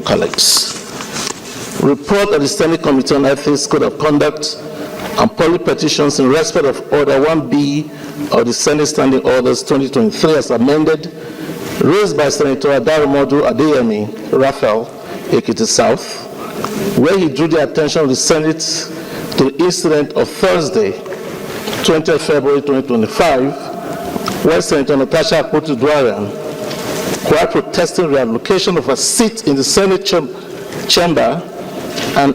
colleagues. Report of the Standing Committee on Ethics, Code of Conduct, and Public Petitions in respect of Order 1B of the Senate Standing Orders 2023 as amended, raised by Senator Adaramodu Adeyemi Raphael, Ekiti South, where he drew the attention of the Senate to the incident of Thursday, 20th February 2025, when Senator Natasha while protesting reallocation of a seat in the Senate chamber and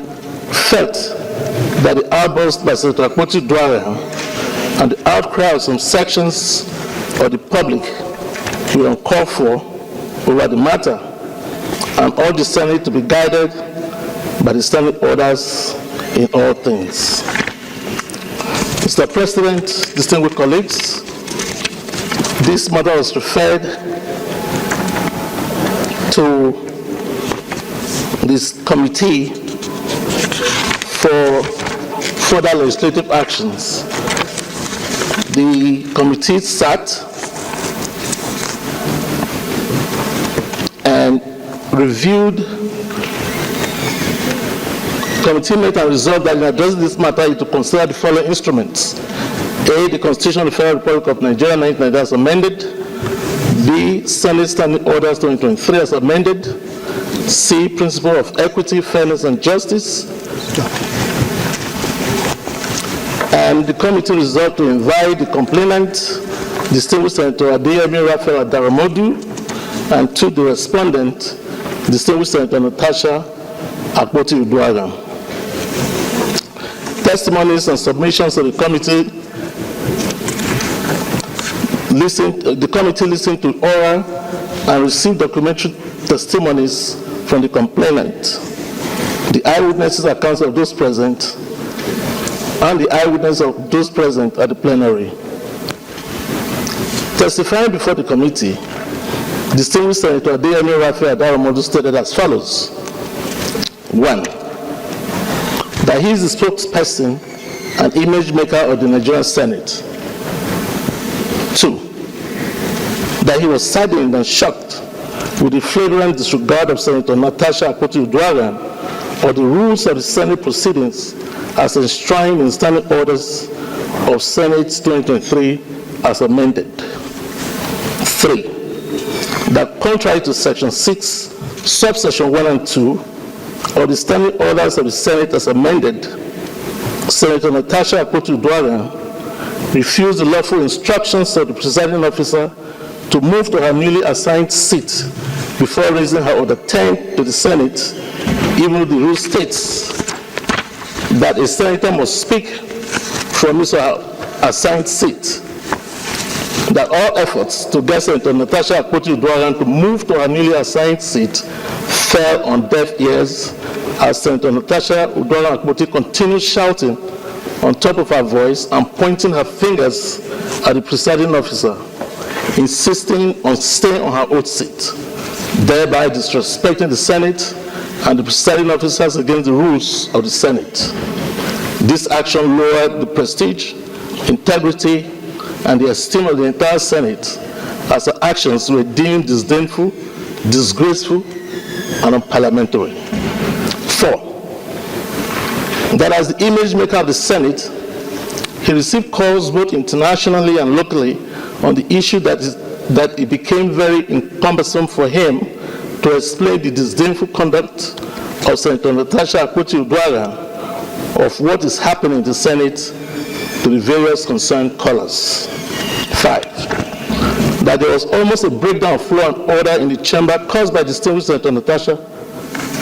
felt that the outburst by Senator Akpoti-Dwarian and the outcry of some sections of the public were uncalled for over the matter, and urged the Senate to be guided by the standing orders in all things. Mr. President, distinguished colleagues, this matter was referred to this committee for further legislative actions. The committee sat and reviewed. The committee met and resolved that in addressing this matter, to consider the following instruments: A, the Constitution of the Federal Republic of Nigeria 1990 as amended; B, Senate Standing Orders 2023 as amended; C, Principle of Equity, Fairness, and Justice. And the committee resolved to invite the complainant, distinguished Senator Adeyemi Raphael Adaramodu, and to the respondent, distinguished Senator Natasha Akpoti-Dwarian. Testimonies and submissions of the committee listened to oral and received documentary testimonies from the complainant, the eyewitnesses' accounts of those present, and the eyewitness of those present at the plenary. Testifying before the committee, distinguished Senator Adeyemi Raphael Adaramodu stated as follows: 1. That he is the spokesperson and image maker of the Nigerian Senate. 2. That he was saddened and shocked with the flagrant disregard of Senator Natasha Akpoti-Dwarian of the rules of the Senate proceedings as enshrined in Standing Orders of Senate 2023 as amended. 3. That contrary to Section 6, Subsection 1 and 2 of the Standing Orders of the Senate as amended, Senator Natasha Akpoti-Dwarian refused the lawful instructions of the presiding officer to move to her newly assigned seat before raising her order 10 to the Senate, even though the rule states that a senator must speak from his or her assigned seat. That all efforts to get Senator Natasha Akpoti-Dwarian to move to her newly assigned seat fell on deaf ears, as Senator Natasha Akpoti continued shouting on top of her voice and pointing her fingers at the presiding officer, insisting on staying on her old seat, thereby disrespecting the Senate and the presiding officers against the rules of the Senate. This action lowered the prestige, integrity, and the esteem of the entire Senate, as her actions were deemed disdainful, disgraceful, and unparliamentary. 4. That as the image maker of the Senate, he received calls both internationally and locally on the issue that it became very cumbersome for him to explain the disdainful conduct of Senator Natasha Akpoti-Dwarian of what is happening in the Senate to the various concerned callers. 5. That there was almost a breakdown of law and order in the chamber caused by distinguished Senator Natasha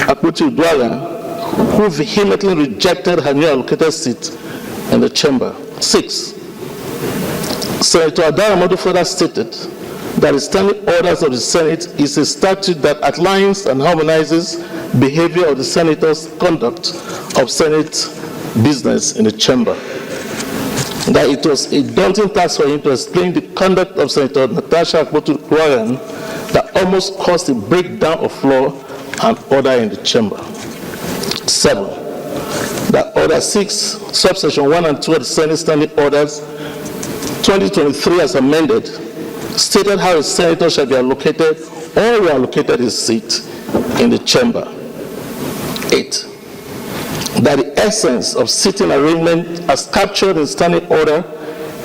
Akpoti-Dwarian, who vehemently rejected her new allocated seat in the chamber. 6. Senator Adaramodu further stated that the Standing Orders of the Senate is a statute that outlines and harmonizes behavior of the Senator's conduct of Senate business in the chamber. That it was a daunting task for him to explain the conduct of Senator Natasha Akpoti-Dwarian that almost caused a breakdown of law and order in the chamber. 7. That Order 6, Subsection 1 and 2 of the Senate Standing Orders 2023 as amended stated how a senator shall be allocated or reallocated his seat in the chamber. 8. That the essence of sitting arrangement as captured in standing order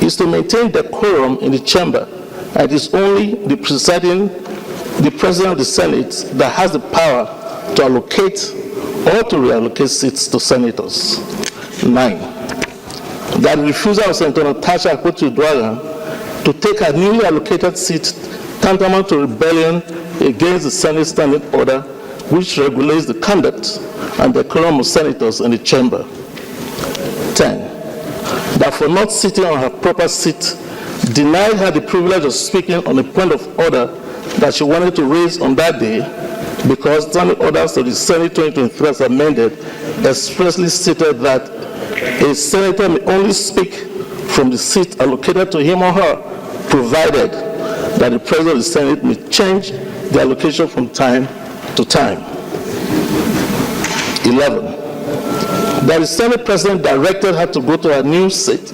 is to maintain decorum in the chamber, and it is only the president of the Senate that has the power to allocate or to reallocate seats to senators. 9. That the refusal of Senator Natasha Akpoti-Uduaghan to take her newly allocated seat tantamount to rebellion against the Senate standing order, which regulates the conduct and decorum of senators in the chamber. 10. That for not sitting on her proper seat, denied her the privilege of speaking on a point of order that she wanted to raise on that day, because standing orders of the Senate 2023 as amended expressly stated that a senator may only speak from the seat allocated to him or her, provided that the President of the Senate may change the allocation from time to time. 11. That the Senate President directed her to go to her new seat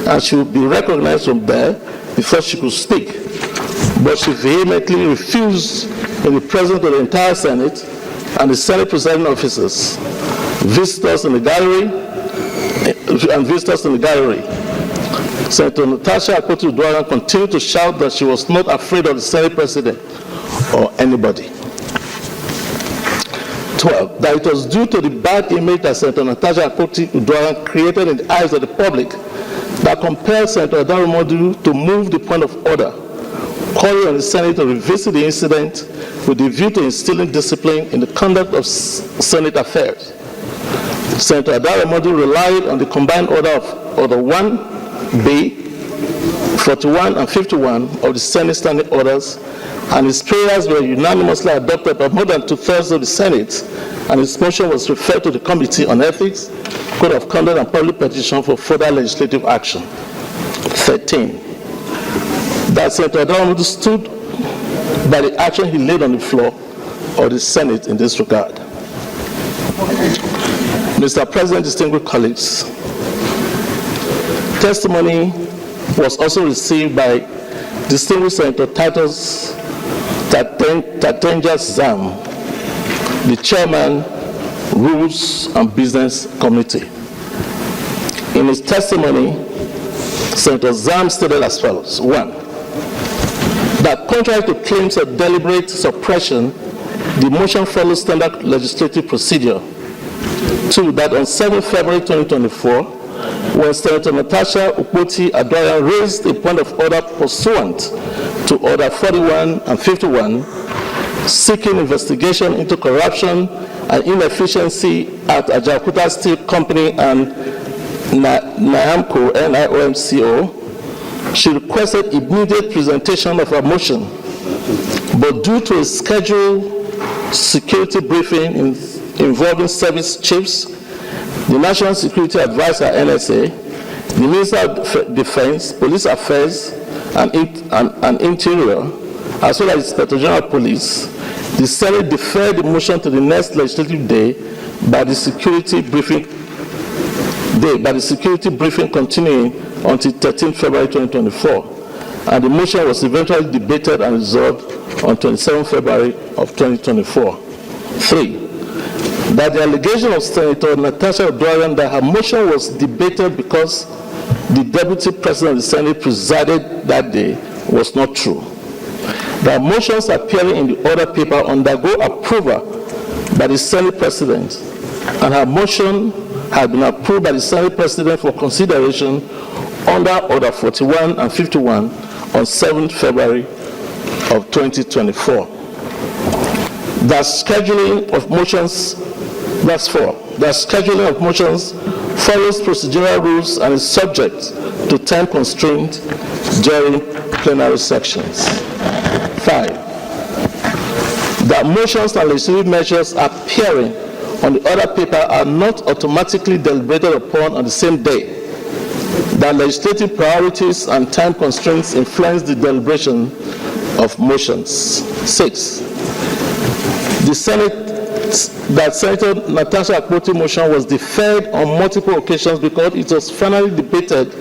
and she would be recognized from there before she could speak. But she vehemently refused in the presence of the entire Senate and the Senate presiding officers, visitors in the gallery, Senator Natasha Akpoti-Uduaghan continued to shout that she was not afraid of the Senate President or anybody. 12. That it was due to the bad image that Senator Natasha Akpoti-Uduaghan created in the eyes of the public that compelled Senator Adaromodu to move the point of order, calling on the Senate to revisit the incident with the view to instilling discipline in the conduct of Senate affairs. Senator Adaromodu relied on the combined order of Order 1B, 41 and 51 of the Senate standing orders, and his prayers were unanimously adopted by more than 2/3 of the Senate, and his motion was referred to the Committee on Ethics, Code of Conduct and Public Petition for further legislative action. 13. That Senator Adaromodu stood by the action he laid on the floor of the Senate in this regard. Mr. President, distinguished colleagues, testimony was also received by distinguished Senator Titus Tatenja Zam, the chairman, Rules and Business Committee. In his testimony, Senator Zam stated as follows: 1. That contrary to claims of deliberate suppression, the motion follows standard legislative procedure. 2. That on 7 February 2024, when Senator Natasha Akpoti-Uduaghan raised a point of order pursuant to Order 41 and 51, seeking investigation into corruption and inefficiency at Ajaokuta Steel Company and NIAMCO, NIOMCO, she requested immediate presentation of her motion, but due to a scheduled security briefing involving service chiefs, the National Security Advisor, NSA, the Minister of Defense, Police Affairs and Interior, as well as the Inspector General of Police, the Senate deferred the motion to the next legislative day by the security briefing continuing until 13 February 2024, and the motion was eventually debated and resolved on 27 February of 2024. 3. That the allegation of Senator Natasha Uduaghan that her motion was debated because the Deputy President of the Senate presided that day was not true. That motions appearing in the order paper undergo approval by the Senate President, and her motion had been approved by the Senate President for consideration under Order 41 and 51 on 7 February of 2024. That scheduling of motions, that's 4. The scheduling of motions follows procedural rules and is subject to time constraint during plenary sections. 5. That motions and legislative measures appearing on the order paper are not automatically deliberated upon on the same day. That legislative priorities and time constraints influence the deliberation of motions. 6. That Senator Natasha Akpoti motion was deferred on multiple occasions because it was finally debated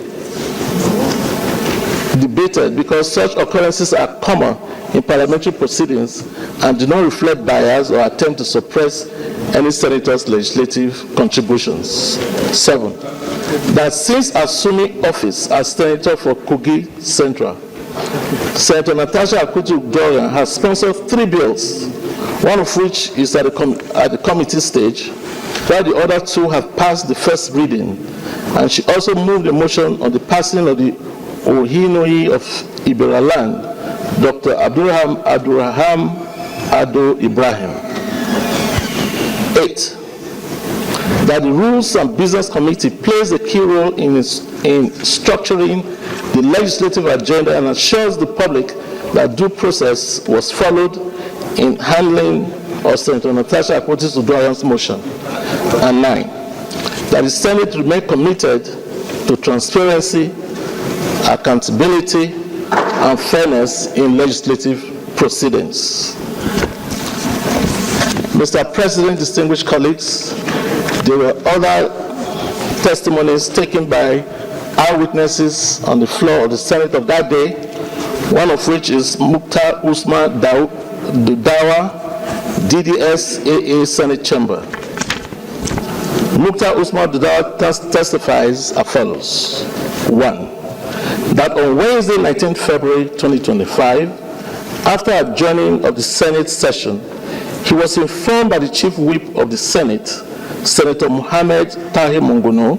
because such occurrences are common in parliamentary proceedings and do not reflect bias or attempt to suppress any senator's legislative contributions. 7, that since assuming office as senator for Kogi Central, Senator Natasha Akpotiuduaghan has sponsored 3 bills, one of which is at the committee stage, while the other 2 have passed the first reading, and she also moved a motion on the passing of the Ohinoi of Iberaland, Dr. Abdurraham Ado Ibrahim. 8, that the Rules and Business Committee plays a key role in structuring the legislative agenda and assures the public that due process was followed in handling of Senator Natasha Akpotiuduaghan's motion. And 9, that the Senate remain committed to transparency, accountability, and fairness in legislative proceedings. Mr. President, distinguished colleagues, there were other testimonies taken by our witnesses on the floor of the Senate of that day, one of which is Mukhtar Usman Dawa, DDS AA Senate Chamber. Mukhtar Usman Dawa testifies as follows. 1, that on Wednesday, 19 February 2025, after adjourning of the Senate session, he was informed by the Chief Whip of the Senate, Senator Mohammed Tahir Mongono,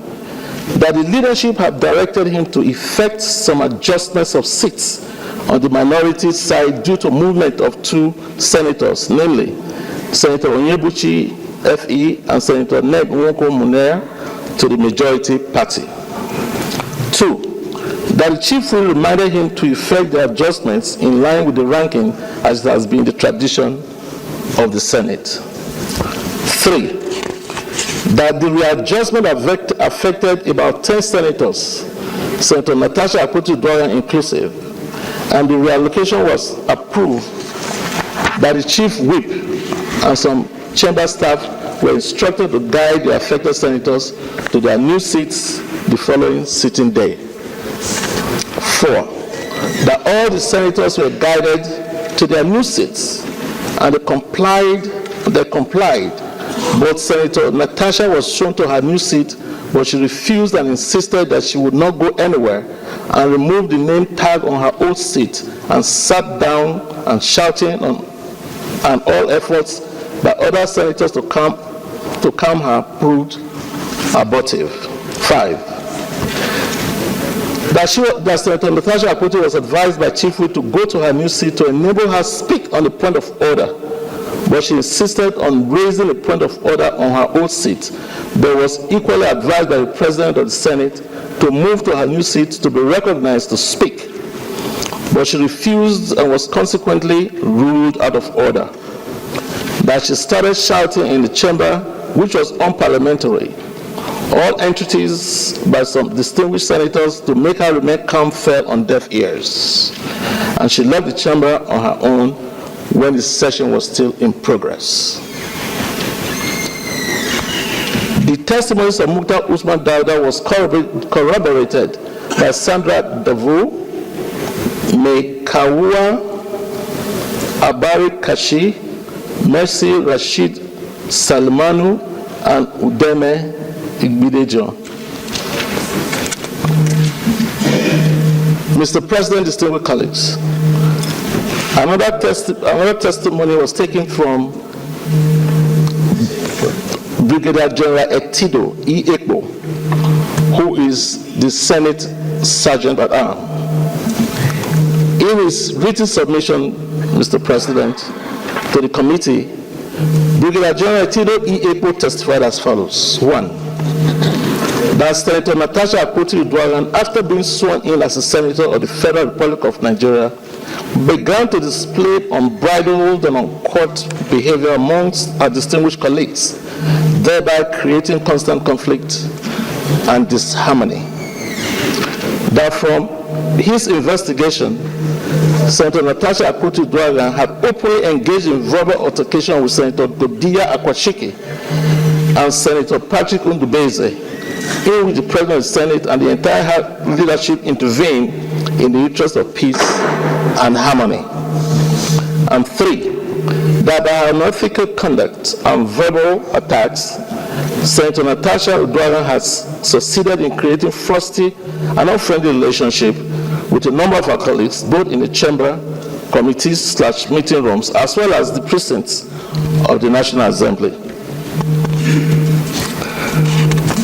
that the leadership had directed him to effect some adjustments of seats on the minority side due to movement of 2 senators, namely Senator Onyebuchi FE and Senator Ned Nwoko Munir to the majority party. 2, that the chief will reminded him to effect the adjustments in line with the ranking as it has been the tradition of the Senate. 3, that the readjustment affected about 10 senators, Senator Natasha Akpotiuduaghan inclusive, and the reallocation was approved by the chief whip, and some chamber staff were instructed to guide the affected senators to their new seats the following sitting day. 4, that all the senators were guided to their new seats, and they complied. But Senator Natasha was shown to her new seat, but she refused and insisted that she would not go anywhere, and removed the name tag on her old seat and sat down and shouting and all efforts by other senators to calm her proved abortive. 5, that Senator Natasha Akpotiuduaghan was advised by Chief Whip to go to her new seat to enable her speak on the point of order, but she insisted on raising a point of order on her old seat, but was equally advised by the President of the Senate to move to her new seat to be recognized to speak, but she refused and was consequently ruled out of order. That she started shouting in the chamber, which was unparliamentary. All entreaties by some distinguished senators to make her remain calm fell on deaf ears, and she left the chamber on her own when the session was still in progress. The testimonies of Mukhtar Usman Dawa was corroborated by Sandra Davu, Mekawua Abari Kashi, Mercy Rashid Salmanu, and Udeme Igbidejo. Mr. President, distinguished colleagues, another testimony was taken from Brigadier General Etido E. Ekpo, who is the Senate Sergeant at Arms. In his written submission, Mr. President, to the committee, Brigadier General Etido E. Ekpo testified as follows. 1, that Senator Natasha Akpotiuduaghan, after being sworn in as a senator of the Federal Republic of Nigeria, began to display unbridled and uncouth behavior amongst our distinguished colleagues, thereby creating constant conflict and disharmony. That from his investigation, Senator Natasha Akpotiuduaghan had openly engaged in verbal altercation with Senator Godiya Akwashiki and Senator Patrick Ndubeze, in which the President of the Senate and the entire leadership intervened in the interest of peace and harmony. And 3, that by unethical conduct and verbal attacks, Senator Natasha has succeeded in creating frosty and unfriendly relationship with a number of her colleagues, both in the chamber, committees/meeting rooms, as well as the precincts of the National Assembly.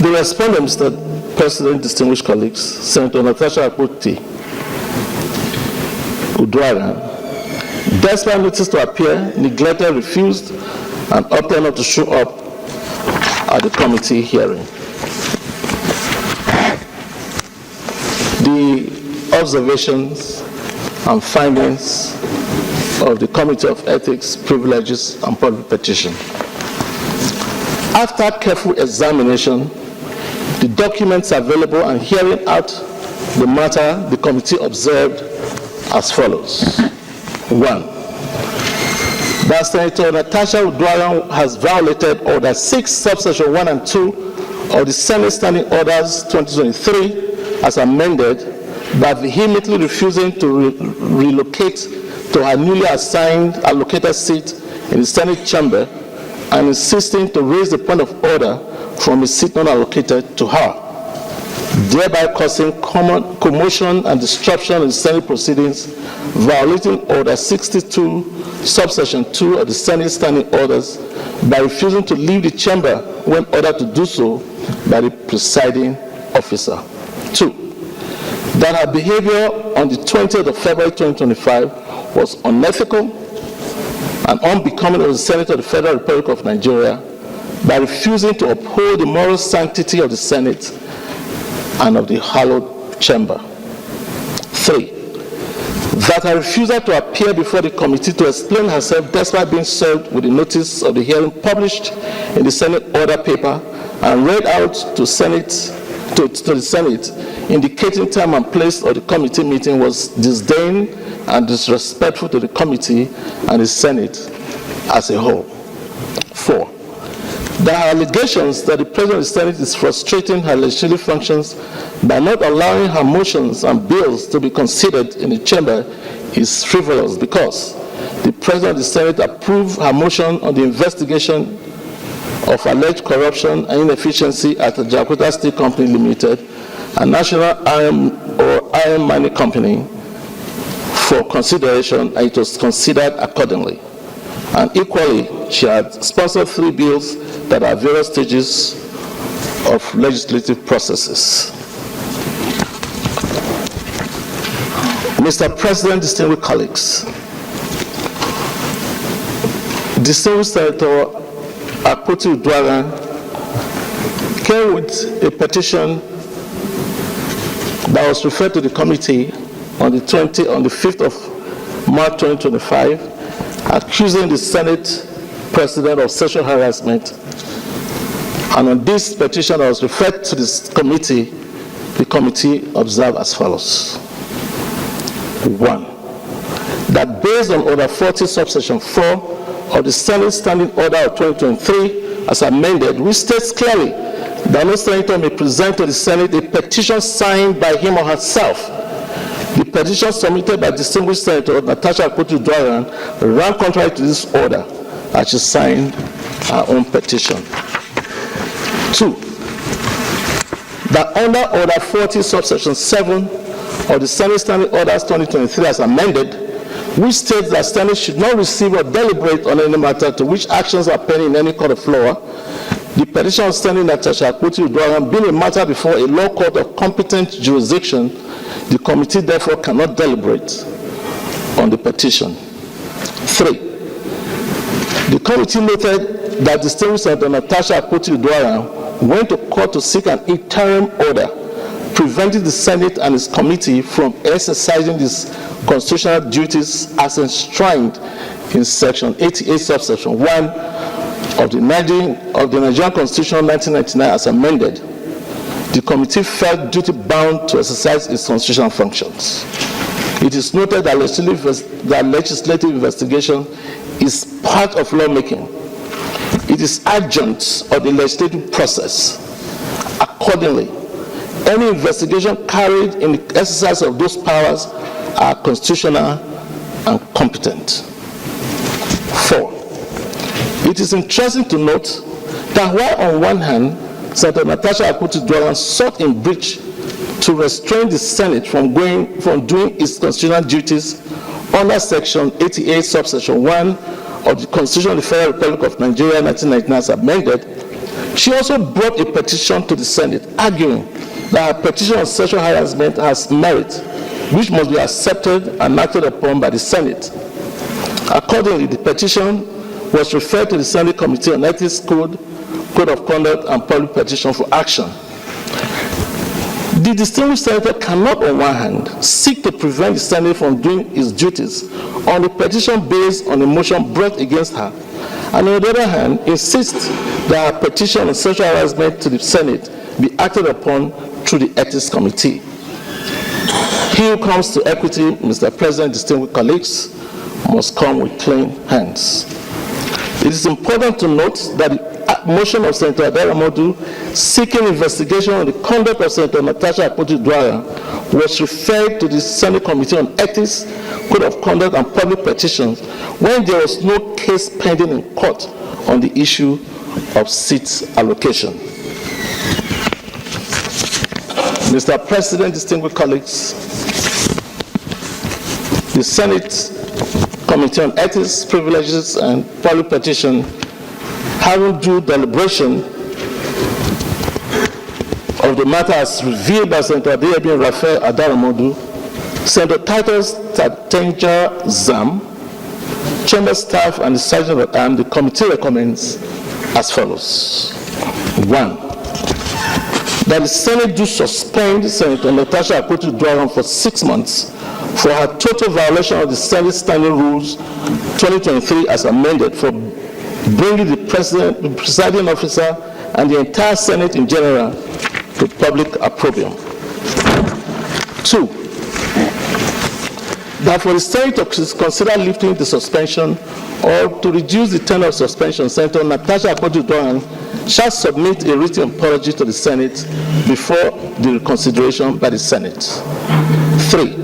The respondent, Mr. President, distinguished colleagues, Senator Natasha Akpoti-Uduaghan, despite notice to appear, neglected, refused, and opted not to show up at the committee hearing. The observations and findings of the Committee of Ethics, Privileges, and Public Petition. After careful examination, the documents available and hearing out the matter, the committee observed as follows. 1, that Senator Natasha Uduaghan has violated Order 6, subsection 1 and 2 of the Senate Standing Orders 2023 as amended by vehemently refusing to relocate to her newly assigned allocated seat in the Senate chamber and insisting to raise the point of order from a seat not allocated to her, thereby causing commotion and disruption in Senate proceedings, violating Order 62, subsection 2 of the Senate Standing Orders by refusing to leave the chamber when ordered to do so by the presiding officer. 2, that her behavior on the 20th of February 2025 was unethical and unbecoming of the Senate of the Federal Republic of Nigeria by refusing to uphold the moral sanctity of the Senate and of the hallowed chamber. 3, that her refusal to appear before the committee to explain herself despite being served with the notice of the hearing published in the Senate order paper and read out to the Senate, indicating time and place of the committee meeting was disdain and disrespectful to the committee and the Senate as a whole. 4, there are allegations that the President of the Senate is frustrating her legislative functions by not allowing her motions and bills to be considered in the chamber is frivolous because the President of the Senate approved her motion on the investigation of alleged corruption and inefficiency at the Jakarta Steel Company Limited, a national iron mining company, for consideration, and it was considered accordingly. And equally, she had sponsored 3 bills that are various stages of legislative processes. Mr. President, distinguished colleagues, distinguished Senator Akpoti-Uduaghan came with a petition that was referred to the committee on the 5th of March 2025, accusing the Senate President of sexual harassment. And on this petition that was referred to this committee, the committee observed as follows. 1, that based on Order 40, subsection 4 of the Senate Standing Order of 2023 as amended, which states clearly that no senator may present to the Senate a petition signed by him or herself. The petition submitted by distinguished Senator Natasha Akpoti-Uduaghan ran contrary to this order as she signed her own petition. 2, that under Order 40, subsection 7 of the Senate Standing Orders 2023 as amended, which states that Senate should not receive or deliberate on any matter to which actions are pending in any court of law, the petition of Senator Natasha Akpoti-Uduaghan being a matter before a law court of competent jurisdiction, the committee therefore cannot deliberate on the petition. 3, the committee noted that distinguished Senator Natasha Akpoti-Uduaghan went to court to seek an interim order preventing the Senate and its committee from exercising its constitutional duties as enshrined in Section 88, subsection 1 of the Nigerian Constitution of 1999 as amended. The committee felt duty-bound to exercise its constitutional functions. It is noted that legislative investigation is part of lawmaking. It is adjunct of the legislative process. Accordingly, any investigation carried in the exercise of those powers are constitutional and competent. It is interesting to note that while on one hand, Senator Natasha Akpotiuduaghan sought in breach to restrain the Senate from doing its constitutional duties under Section 88, subsection 1 of the Constitution of the Federal Republic of Nigeria, 1999, as amended, she also brought a petition to the Senate, arguing that her petition on sexual harassment has merit, which must be accepted and acted upon by the Senate. Accordingly, the petition was referred to the Senate Committee on Ethics, Code of Conduct, and Public Petition for action. The distinguished senator cannot, on one hand, seek to prevent the Senate from doing its duties on a petition based on a motion brought against her, and on the other hand, insist that her petition on sexual harassment to the Senate be acted upon through the Ethics Committee. He who comes to equity, Mr. President, distinguished colleagues, must come with clean hands. It is important to note that the motion of Senator Adaramodu seeking investigation on the conduct of Senator Natasha Akpotiuduaghan was referred to the Senate Committee on Ethics, Code of Conduct, and Public Petitions when there was no case pending in court on the issue of seat allocation. Mr. President, distinguished colleagues, the Senate Committee on Ethics, Privileges, and Public Petition, having due deliberation of the matter as revealed by Senator Adeyemi Raphael Adaramodu, Senator Titus Tatenja Zam, Chamber staff, and the Sergeant at Arms, the committee recommends as follows. 1. That the Senate do suspend Senator Natasha Akpotiuduaghan for 6 months for her total violation of the Senate Standing Rules 2023 as amended for bringing the presiding officer and the entire Senate in general to public opprobrium. 2. That for the Senate to consider lifting the suspension or to reduce the term of suspension, Senator Natasha Akpotiuduaghan shall submit a written apology to the Senate before the reconsideration by the Senate. 3.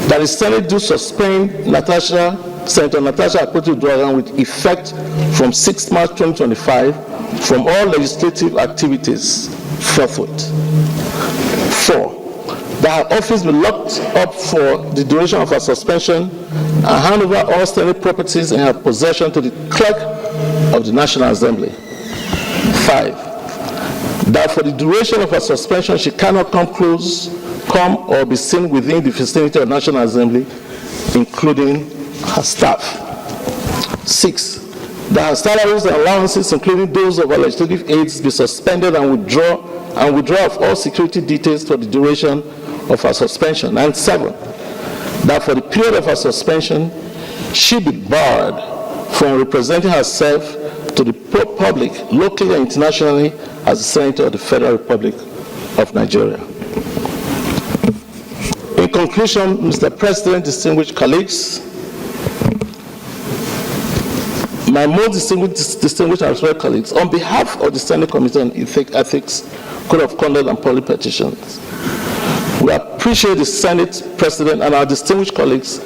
That the Senate do suspend Senator Natasha Akpotiuduaghan with effect from 6 March 2025 from all legislative activities forthwith. 4. That her office be locked up for the duration of her suspension and hand over all Senate properties in her possession to the clerk of the National Assembly. 5. That for the duration of her suspension she cannot come or be seen within the vicinity of the National Assembly, including her staff. 6. That her salaries and allowances, including those of her legislative aides, be suspended and withdraw of all security details for the duration of her suspension. And 7. That for the period of her suspension, she be barred from representing herself to the public, locally and internationally, as a Senator of the Federal Republic of Nigeria. In conclusion, Mr. President, distinguished colleagues, my most distinguished and respected colleagues, on behalf of the Senate Committee on Ethics, Code of Conduct, and Public Petitions, we appreciate the Senate President and our distinguished colleagues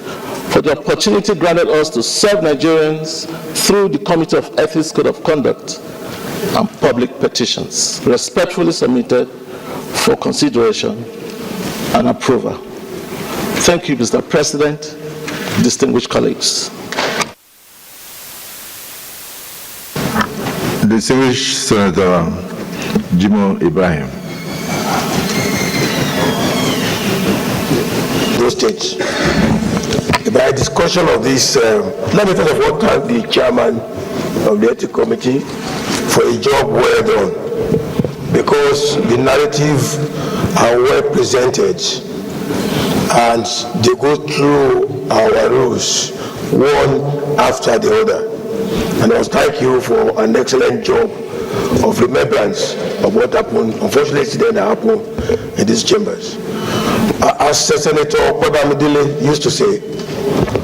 for the opportunity granted us to serve Nigerians through the Committee of Ethics, Code of Conduct, and Public Petitions, respectfully submitted for consideration and approval. Thank you, Mr. President, distinguished colleagues. Distinguished Senator Jimo Ibrahim. Those states. By discussion of this, let me first of all thank the chairman of the Ethics Committee for a job well done, because the narrative are well presented and they go through our rules one after the other. And I must thank you for an excellent job of remembrance of what happened, unfortunately, incident that happened in these chambers. As Senator Kwabamidele used to say,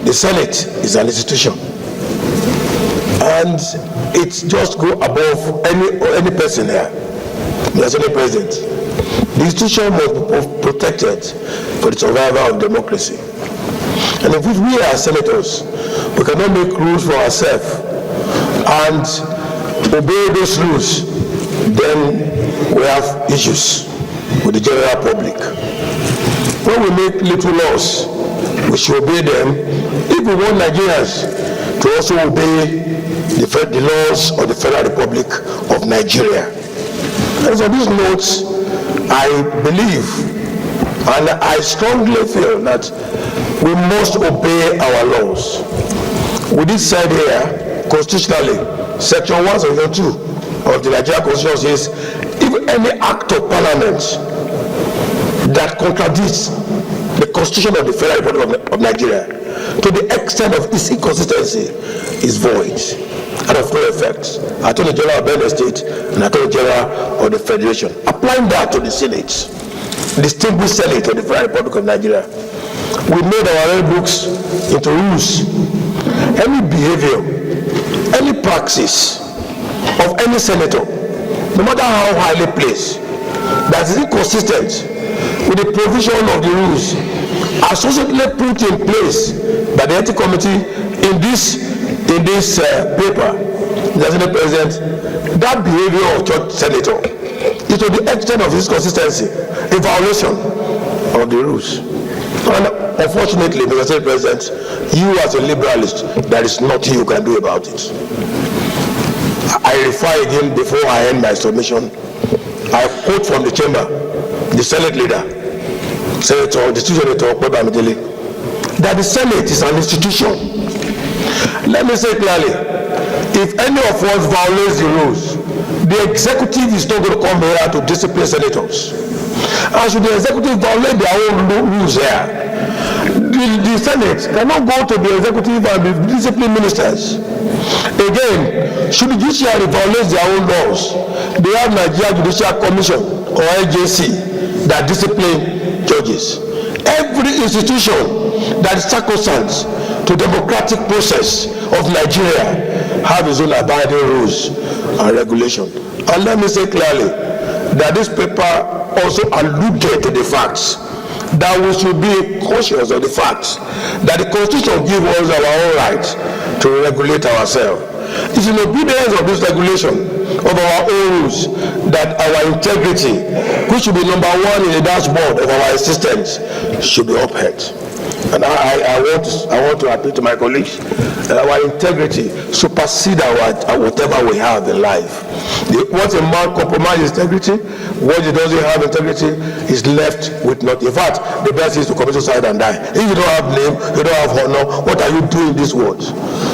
the Senate is an institution, and it just go above any person here. There's any president. The institution must be protected for the survival of democracy. And if we are senators, we cannot make rules for ourselves and obey those rules, then we have issues with the general public. When we make little laws, we should obey them if we want Nigerians to also obey the laws of the Federal Republic of Nigeria. And so these notes, I believe and I strongly feel that we must obey our laws. We did say here, constitutionally, Section 172 of the Nigerian Constitution says, if any act of Parliament that contradicts the Constitution of the Federal Republic of Nigeria to the extent of its inconsistency is void and of no effect. Attorney General of Benue State and Attorney General of the Federation. Applying that to the Senate, distinguished Senate of the Federal Republic of Nigeria, we made our own books into rules. Any behavior, any praxis of any senator, no matter how highly placed, that is inconsistent with the provision of the rules associately put in place by the Ethics Committee in this paper, Mr. President, that behavior of church senator is to the extent of its consistency a violation of the rules. And unfortunately, Mr. President, you as a liberalist, there is nothing you can do about it. I refer again before I end my submission. I quote from the chamber, the Senate leader, Senator, the Senator Bamidele, that the Senate is an institution. Let me say clearly, if any of us violates the rules, the executive is not going to come here to discipline senators. And should the executive violate their own rules here, the Senate cannot go to the executive and discipline ministers. Again, should the judiciary violate their own laws, they have Nigeria Judicial Commission or NJC that discipline judges. Every institution that is sacrosanct to democratic process of Nigeria have its own abiding rules and regulation. And let me say clearly that this paper also alluded to the facts that we should be conscious of the facts that the Constitution gives us our own right to regulate ourselves. It's in obedience of this regulation of our own rules that our integrity, which should be number one in the dashboard of our existence, should be upheld. And I want to appeal to my colleagues that our integrity supersedes whatever we have in life. Once a man compromises integrity, what he doesn't have integrity is left with nothing. In fact, the best is to commit suicide and die. If you don't have name, you don't have honor, what are you doing in this world?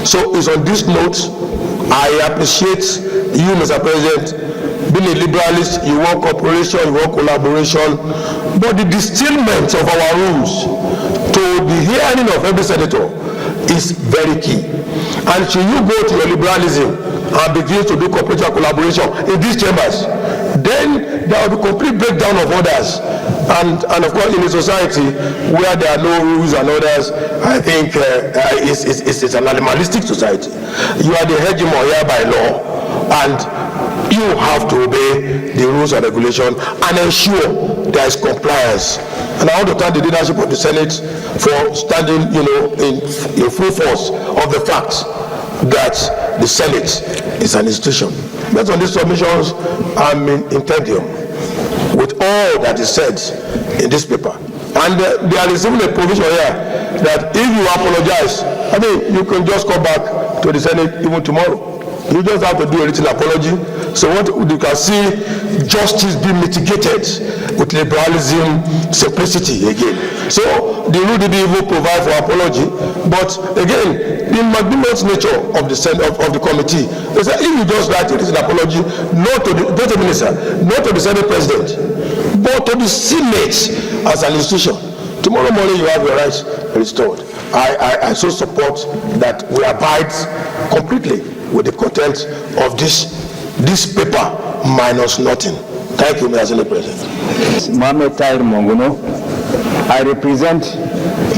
So it's on this note, I appreciate you, Mr. President, being a liberalist. You want cooperation, you want collaboration, but the distillment of our rules to the hearing of every senator is very key. And should you go to your liberalism and begin to do cooperation and collaboration in these chambers, then there will be complete breakdown of orders. And of course, in a society where there are no rules and orders, I think it's an animalistic society. You are the hegemon here by law, and you have to obey the rules and regulation and ensure there is compliance. And I want to thank the leadership of the Senate for standing, in full force of the fact that the Senate is an institution. Based on these submissions, I'm in intendium with all that is said in this paper. And there is even a provision here that if you apologize, you can just come back to the Senate even tomorrow. You just have to do a written apology. So what you can see, justice being mitigated with liberalism, simplicity again. So the rule didn't even provide for apology, but again, the magnanimous nature of the committee, they said if you just write a written apology, not to the minister, not to the Senate President, but to the Senate as an institution. Tomorrow morning you have your rights restored. I so support that we abide completely with the content of this paper minus nothing. Thank you, Mr. President. Mohamed Tahir Monguno. I represent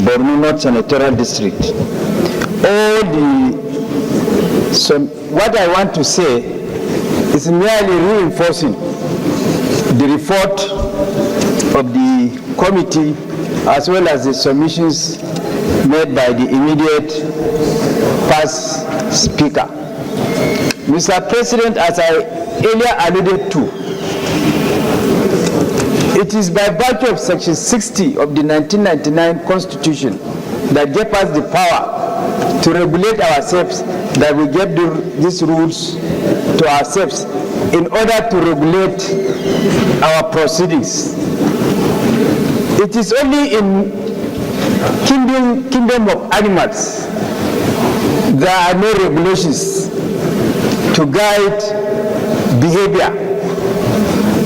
Borno North Senatorial District. What I want to say is merely reinforcing the report of the committee as well as the submissions made by the immediate past speaker. Mr. President, as I earlier alluded to, it is by virtue of Section 60 of the 1999 Constitution that gave us the power to regulate ourselves, that we gave these rules to ourselves in order to regulate our proceedings. It is only in kingdom of animals there are no regulations to guide behavior.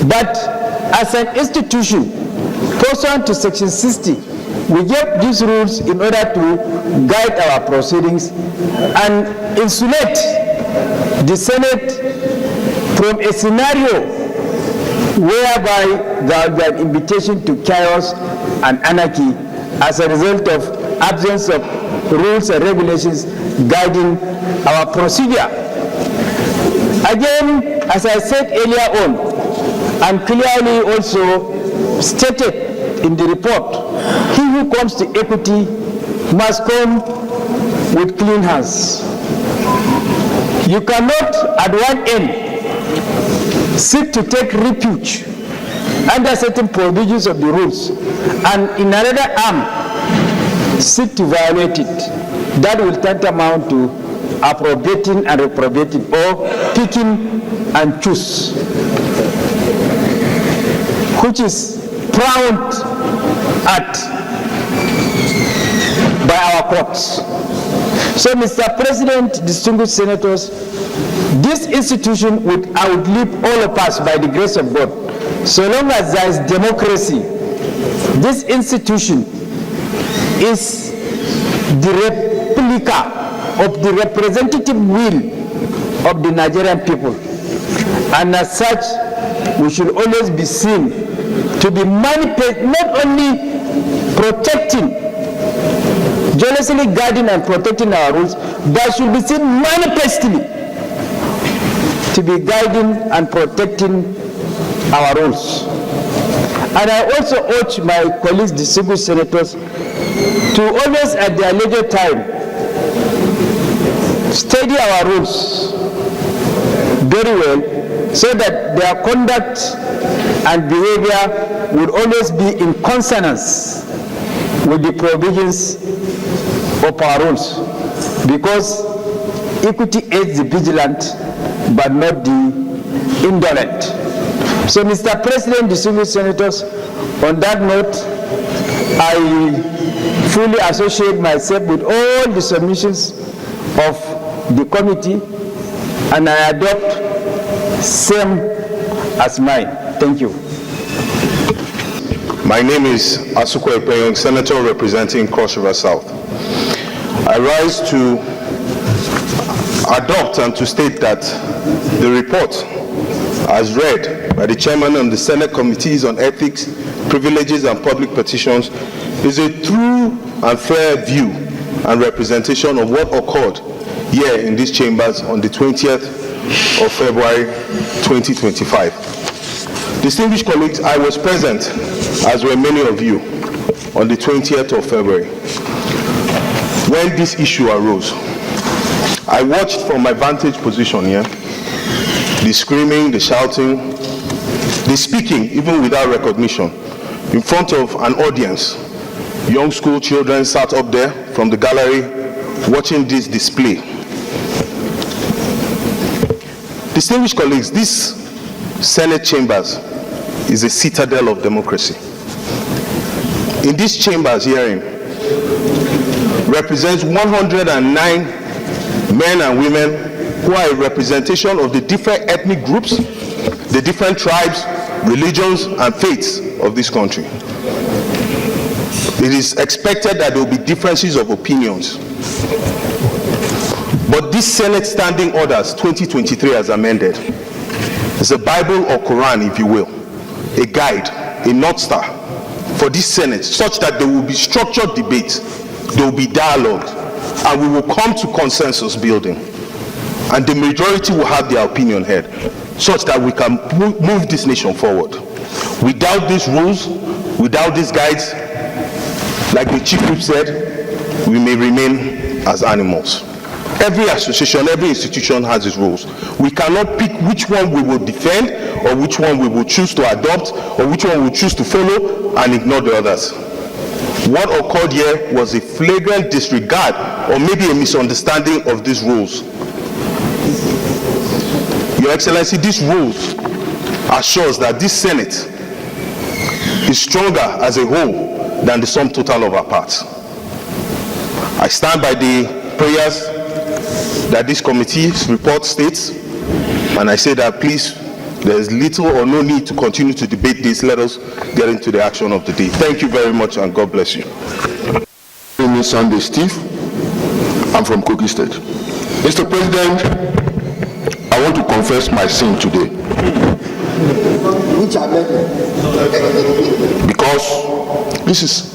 But as an institution, pursuant to Section 60, we gave these rules in order to guide our proceedings and insulate the Senate from a scenario whereby there will be an invitation to chaos and anarchy as a result of absence of rules and regulations guiding our procedure. Again, as I said earlier on, and clearly also stated in the report, he who comes to equity must come with clean hands. You cannot at one end seek to take refuge under certain provisions of the rules and in another arm seek to violate it. That will tantamount to appropriating and reprobating, or picking and choose, which is frowned at by our courts. So, Mr. President, distinguished senators, this institution would outlive all of us by the grace of God. So long as there is democracy, this institution is the replica of the representative will of the Nigerian people. And as such, we should always be seen to be not only protecting, jealously guarding and protecting our rules, but should be seen manifestly to be guiding and protecting our rules. And I also urge my colleagues, distinguished senators, to always at their leisure time study our rules very well, so that their conduct and behavior would always be in consonance with the provisions of our rules, because equity aids the vigilant but not the indolent. So, Mr. President, distinguished senators, on that note, I fully associate myself with all the submissions of the committee, and I adopt same as mine. Thank you. My name is Asukwe Ipeyong, Senator representing Cross River South. I rise to adopt and to state that the report, as read by the chairman of the Senate Committees on Ethics, Privileges and Public Petitions, is a true and fair view and representation of what occurred here in these chambers on the 20th of February 2025. Distinguished colleagues, I was present, as were many of you, on the 20th of February when this issue arose. I watched from my vantage position here, the screaming, the shouting, the speaking, even without recognition, in front of an audience. Young school children sat up there from the gallery watching this display. Distinguished colleagues, this Senate chambers is a citadel of democracy. In these chambers hearing represents 109 men and women who are a representation of the different ethnic groups, the different tribes, religions, and faiths of this country. It is expected that there will be differences of opinions. But this Senate Standing Orders 2023 as amended is a Bible or Quran, if you will, a guide, a North Star for this Senate, such that there will be structured debate, there will be dialogue, and we will come to consensus building. And the majority will have their opinion heard, such that we can move this nation forward. Without these rules, without these guides, like the Chief Whip said, we may remain as animals. Every association, every institution has its rules. We cannot pick which one we will defend or which one we will choose to adopt or which one we will choose to follow and ignore the others. What occurred here was a flagrant disregard or maybe a misunderstanding of these rules. Your Excellency, these rules assures that this Senate is stronger as a whole than the sum total of our parts. I stand by the prayers that this committee's report states, and I say that please, there is little or no need to continue to debate this. Let us get into the action of the day. Thank you very much, and God bless you. My name is Sunday Steve. I'm from Kogi State. Mr. President, I want to confess my sin today. Which amendment? Because this is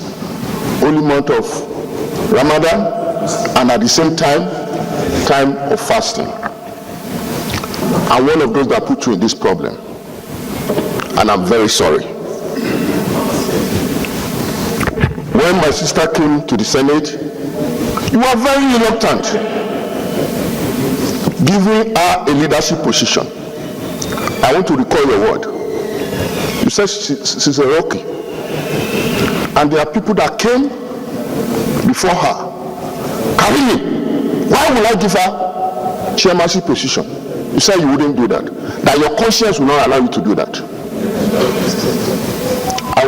only month of Ramadan and at the same time of fasting. I'm one of those that put you in this problem, and I'm very sorry. When my sister came to the Senate, you were very reluctant, giving her a leadership position. I want to recall your word. You said she's a rookie, and there are people that came before her. Karini, why will I give her chairmanship position? You said you wouldn't do that. That your conscience will not allow you to do that. I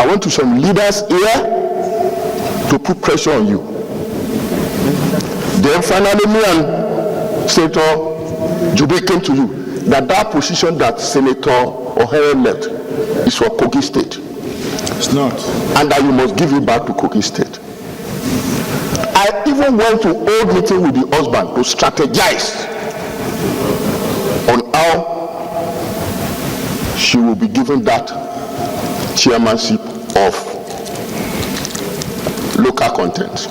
went to some leaders here to put pressure on you. Then finally me and Senator Jube came to you that position that Senator O'Hare left is for Kogi State. It's not. And that you must give it back to Kogi State. I even went to old meeting with the husband to strategize on how she will be given that chairmanship of local content.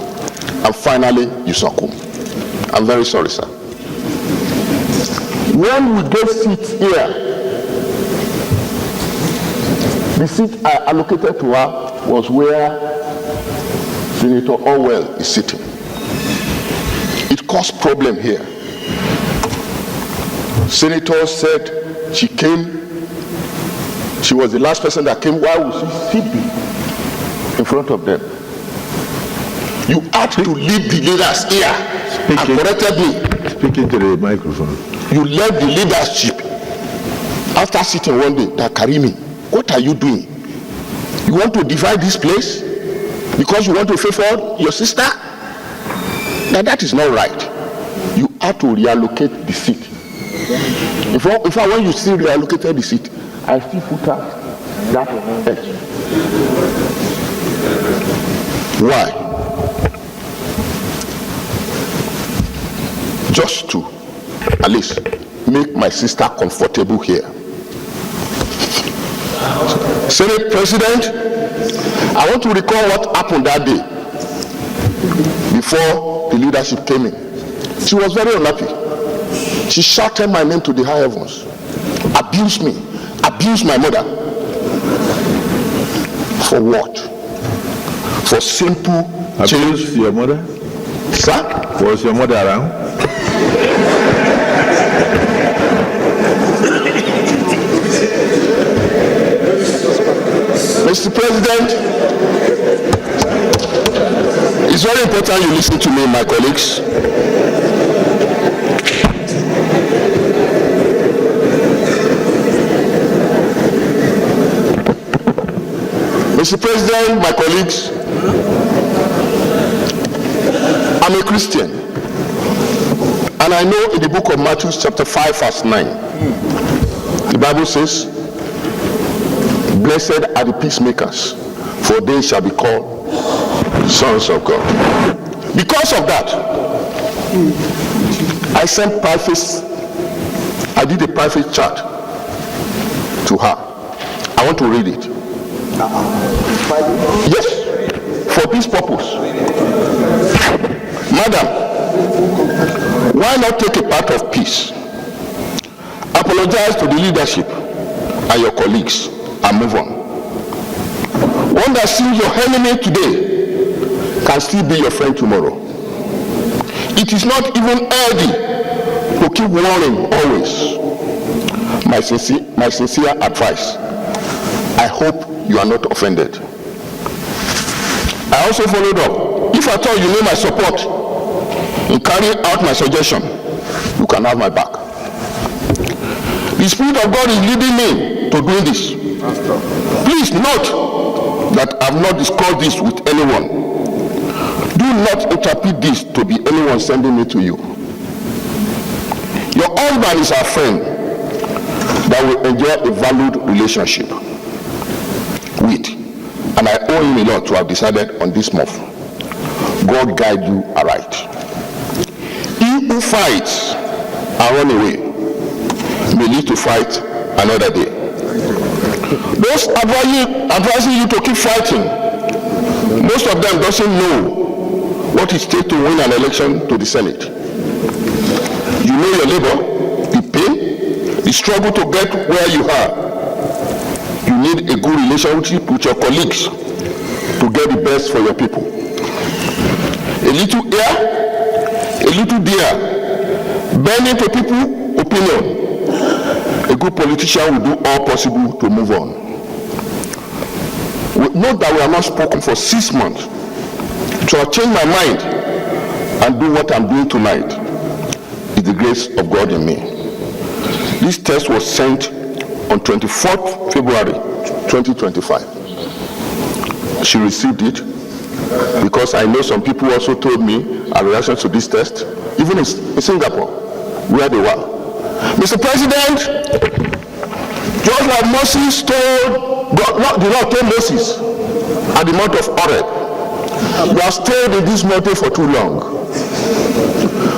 And finally, you succumb. I'm very sorry, sir. When we gave seats here, the seat I allocated to her was where Senator Orwell is sitting. It caused problem here. Senator said she was the last person that came. Why would she sit in front of them? You had to leave the leaders here and corrected me. Speak into the microphone. You left the leadership after sitting one day. That Karimi, what are you doing? You want to divide this place because you want to favor your sister? Now that is not right. You have to reallocate the seat. When you still reallocated the seat, I still put her that edge. Why? Just to at least make my sister comfortable here. Senate President, I want to recall what happened that day before the leadership came in. She was very unhappy. She shouted my name to the high heavens, abused me, abused my mother. For what? For simple change. Abused your mother? Sir? Was your mother around? Mr. President, it's very important you listen to me, my colleagues. Mr. President, my colleagues, I'm a Christian, and I know in the book of Matthew chapter 5 verse 9, the Bible says, blessed are the peacemakers, for they shall be called sons of God. Because of that, I did a private chat to her. I want to read it. Yes, for this purpose. Madam, why not take a part of peace? Apologize to the leadership and your colleagues and move on. One that sees your enemy today can still be your friend tomorrow. It is not even healthy to keep warning always. My sincere advice. I hope you are not offended. I also followed up. If at all you need my support in carrying out my suggestion, you can have my back. The Spirit of God is leading me to do this. Please note that I have not discussed this with anyone. Do not interpret this to be anyone sending me to you. Your husband is our friend that will enjoy a valued relationship with, and I owe him a lot to have decided on this move. God guide you aright. He who fights and run away may need to fight another day. Those advising you to keep fighting, most of them doesn't know what it takes to win an election to the Senate. You know your labor, the pain, the struggle to get where you are. You need a good relationship with your colleagues to get the best for your people. A little here, a little there, bending to people's opinion. A good politician will do all possible to move on. Note that we have not spoken for 6 months. So I change my mind and do what I'm doing tonight is the grace of God in me. This text was sent on 24th February 2025. She received it because I know some people also told me a reaction to this test, even in Singapore, where they were. Mr. President, just like Moses told God, the Lord told Moses at the Mount of Horeb, we have stayed in this mountain for too long.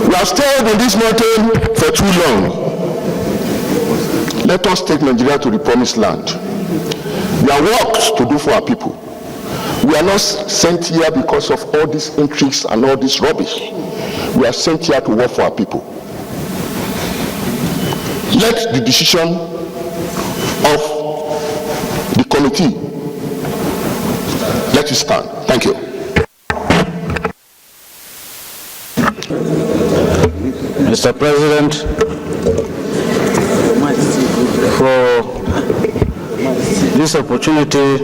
We have stayed in this mountain for too long. Let us take Nigeria to the promised land. There are works to do for our people. We are not sent here because of all these intrigues and all this rubbish. We are sent here to work for our people. Let the decision of the committee, let it stand. Thank you. Mr. President, for this opportunity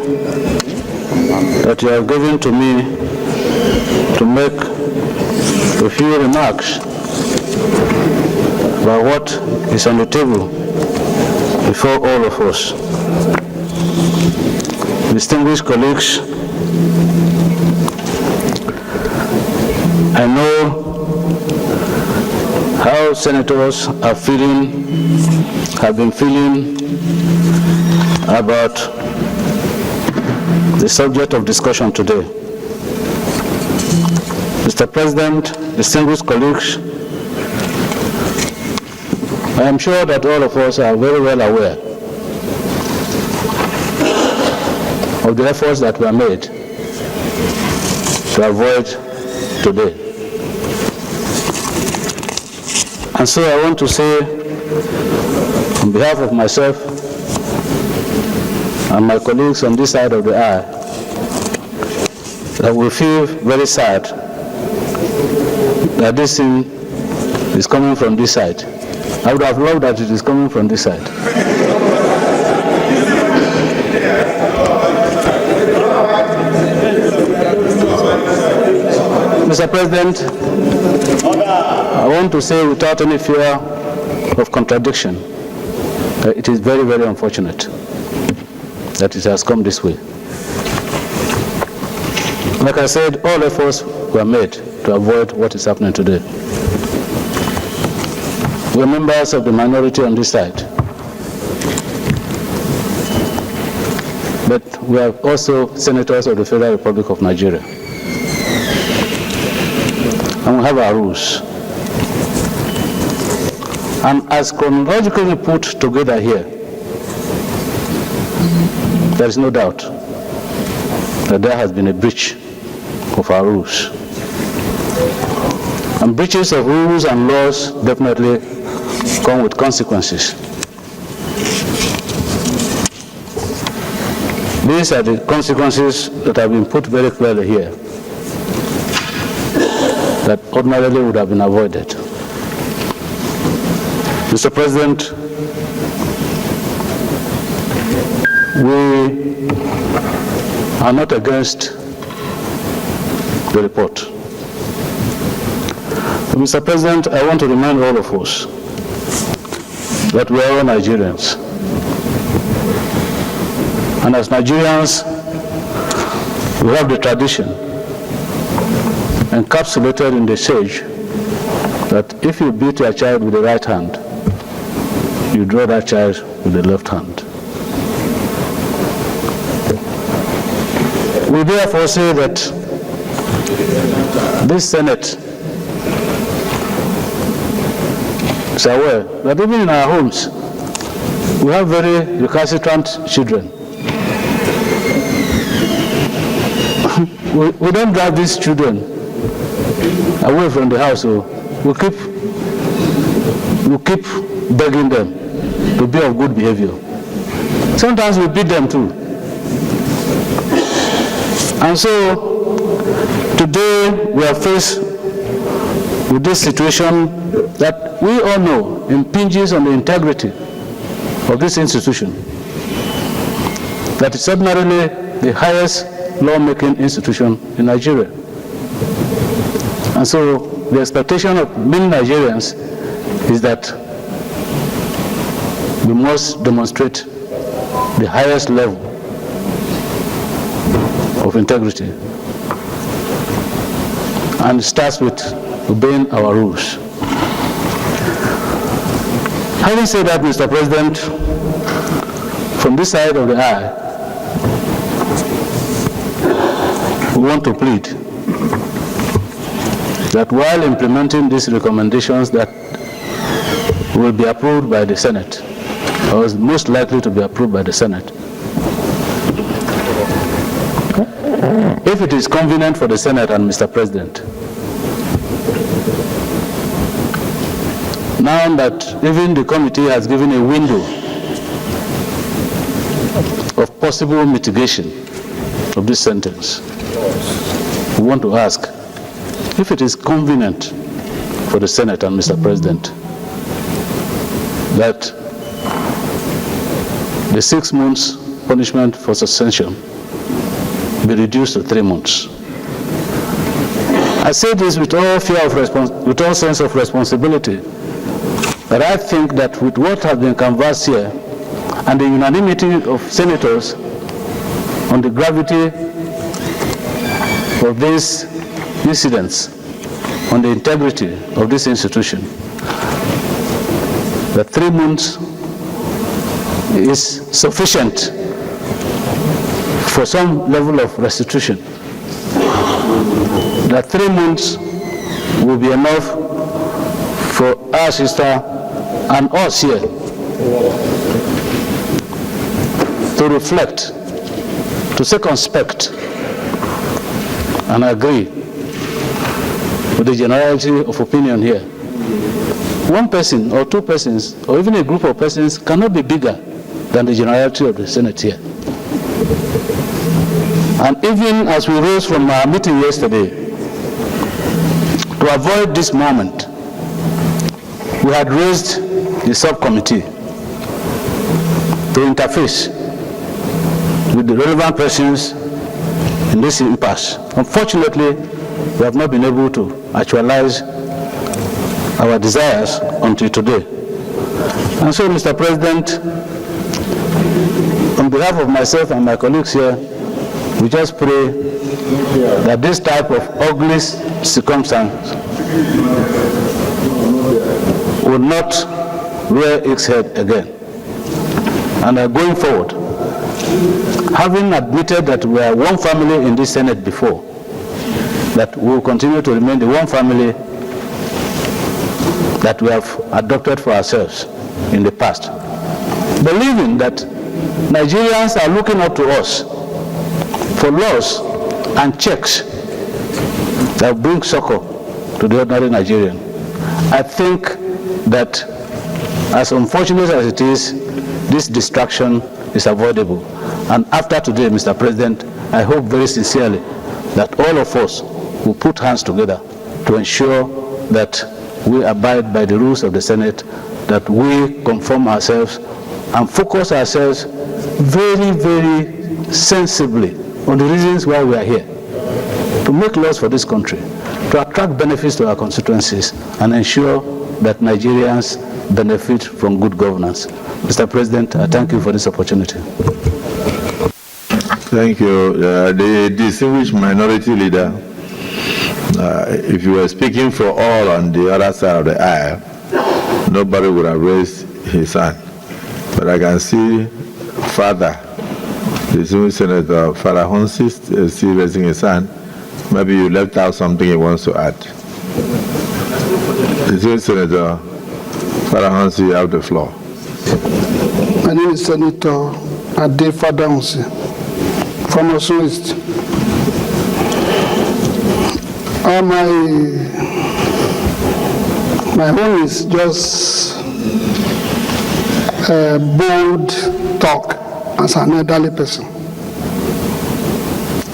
that you have given to me to make a few remarks about what is on the table before all of us. Distinguished colleagues, I know how senators are have been feeling about the subject of discussion today. Mr. President, distinguished colleagues, I am sure that all of us are very well aware of the efforts that were made to avoid today. And so I want to say, on behalf of myself and my colleagues on this side of the aisle, that we feel very sad that this thing is coming from this side. I would have loved that it is coming from this side. Mr. President, I want to say without any fear of contradiction, it is very, very unfortunate that it has come this way. Like I said, all efforts were made to avoid what is happening today. We are members of the minority on this side, but we are also senators of the Federal Republic of Nigeria. And we have our rules. And as chronologically put together here, there is no doubt that there has been a breach of our rules. And breaches of rules and laws definitely come with consequences. These are the consequences that have been put very clearly here. that ordinarily would have been avoided. Mr. President, we are not against the report. Mr. President, I want to remind all of us that we are all Nigerians. And as Nigerians, we have the tradition encapsulated in the sage that if you beat your child with the right hand, you draw that child with the left hand. We therefore say that this Senate is aware that even in our homes, we have very recalcitrant children. We don't drive these children away from the house, so we keep begging them to be of good behavior. Sometimes we beat them too. And so today we are faced with this situation that we all know impinges on the integrity of this institution, that is ordinarily the highest lawmaking institution in Nigeria. And so the expectation of many Nigerians is that we must demonstrate the highest level of integrity. And it starts with obeying our rules. Having said that, Mr. President, from this side of the aisle, we want to plead that while implementing these recommendations that will be approved by the Senate, or is most likely to be approved by the Senate, if it is convenient for the Senate and Mr. President, now that even the committee has given a window of possible mitigation of this sentence, we want to ask if it is convenient for the Senate and Mr. President that the 6 months punishment for suspension be reduced to 3 months. I say this with all with all sense of responsibility, that I think that with what has been canvassed here and the unanimity of senators on the gravity of these incidents, on the integrity of this institution, that 3 months is sufficient for some level of restitution. That 3 months will be enough for our sister and us here to reflect, to circumspect, and agree with the generality of opinion here. One person or 2 persons or even a group of persons cannot be bigger than the generality of the Senate here. And even as we rose from our meeting yesterday, to avoid this moment, we had raised the subcommittee to interface with the relevant persons in this impasse. Unfortunately, we have not been able to actualize our desires until today. And so, Mr. President, on behalf of myself and my colleagues here, we just pray that this type of ugly circumstance will not rear its head again. And going forward, having admitted that we are one family in this Senate before, that we will continue to remain the one family that we have adopted for ourselves in the past, believing that Nigerians are looking up to us for laws and checks that bring succor to the ordinary Nigerian. I think that, as unfortunate as it is, this distraction is avoidable. And after today, Mr. President, I hope very sincerely that all of us will put hands together to ensure that we abide by the rules of the Senate, that we conform ourselves and focus ourselves very, very sensibly on the reasons why we are here, to make laws for this country, to attract benefits to our constituencies, and ensure that Nigerians benefit from good governance. Mr. President, I thank you for this opportunity. Thank you. The distinguished minority leader, if you were speaking for all on the other side of the aisle, nobody would have raised his hand. But I can see Father, the distinguished Senator Father Honsi, still raising his hand. Maybe you left out something he wants to add. The distinguished Senator Father Honsi, you have the floor. My name is Senator Ade Father Honsi from Osun East. My home is just a bold talk as an elderly person.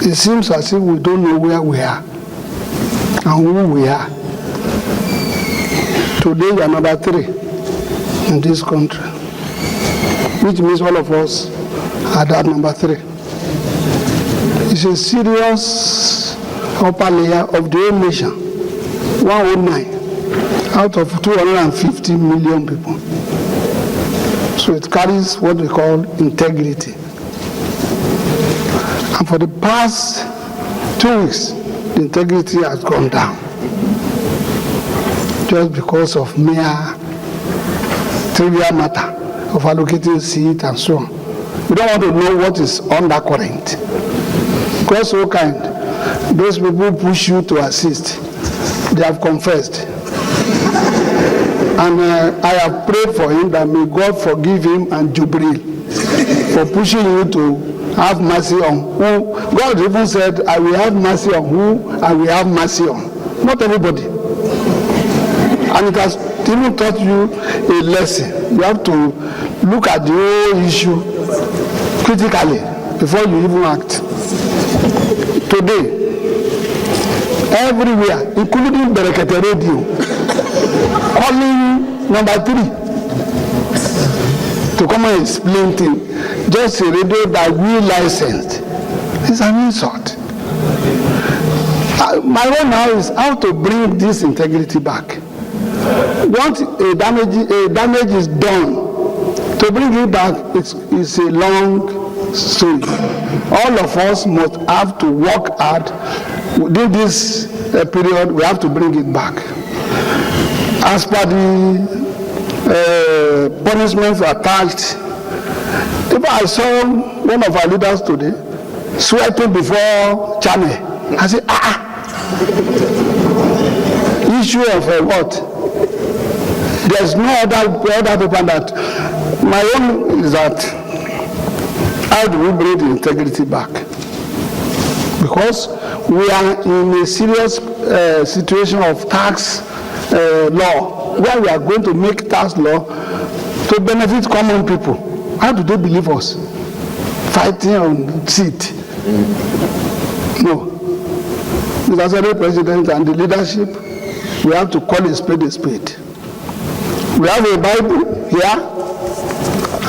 It seems as if we don't know where we are and who we are. Today we are number 3 in this country, which means all of us are that number 3. It's a serious upper layer of the whole nation, 109 out of 250 million people. So it carries what we call integrity. And for the past 2 weeks, the integrity has gone down just because of mere trivial matter of allocating seat and so on. We don't want to know what is undercurrent. God so kind, those people push you to assist, they have confessed. And I have prayed for him that may God forgive him and Jubril for pushing you to have mercy on who. God even said, I will have mercy on who I will have mercy on. Not everybody. And it has even taught you a lesson. You have to look at the whole issue critically before you even act. Today, everywhere, including Berekete Radio, calling number 3 to come and explain things. Just a radio that we licensed. It's an insult. My own now is how to bring this integrity back. Once a damage is done, to bring it back is a long story. All of us must have to work hard. Within this period, we have to bring it back. As per the punishments attached, if I saw one of our leaders today sweating before Channel, I said, issue of what? There's no other paper that. My own is that, how do we bring the integrity back? Because we are in a serious situation of tax law, where we are going to make tax law to benefit common people. How do they believe us? Fighting on seat? No. Mr. Senate President and the leadership, we have to call a spade a spade. We have a Bible here,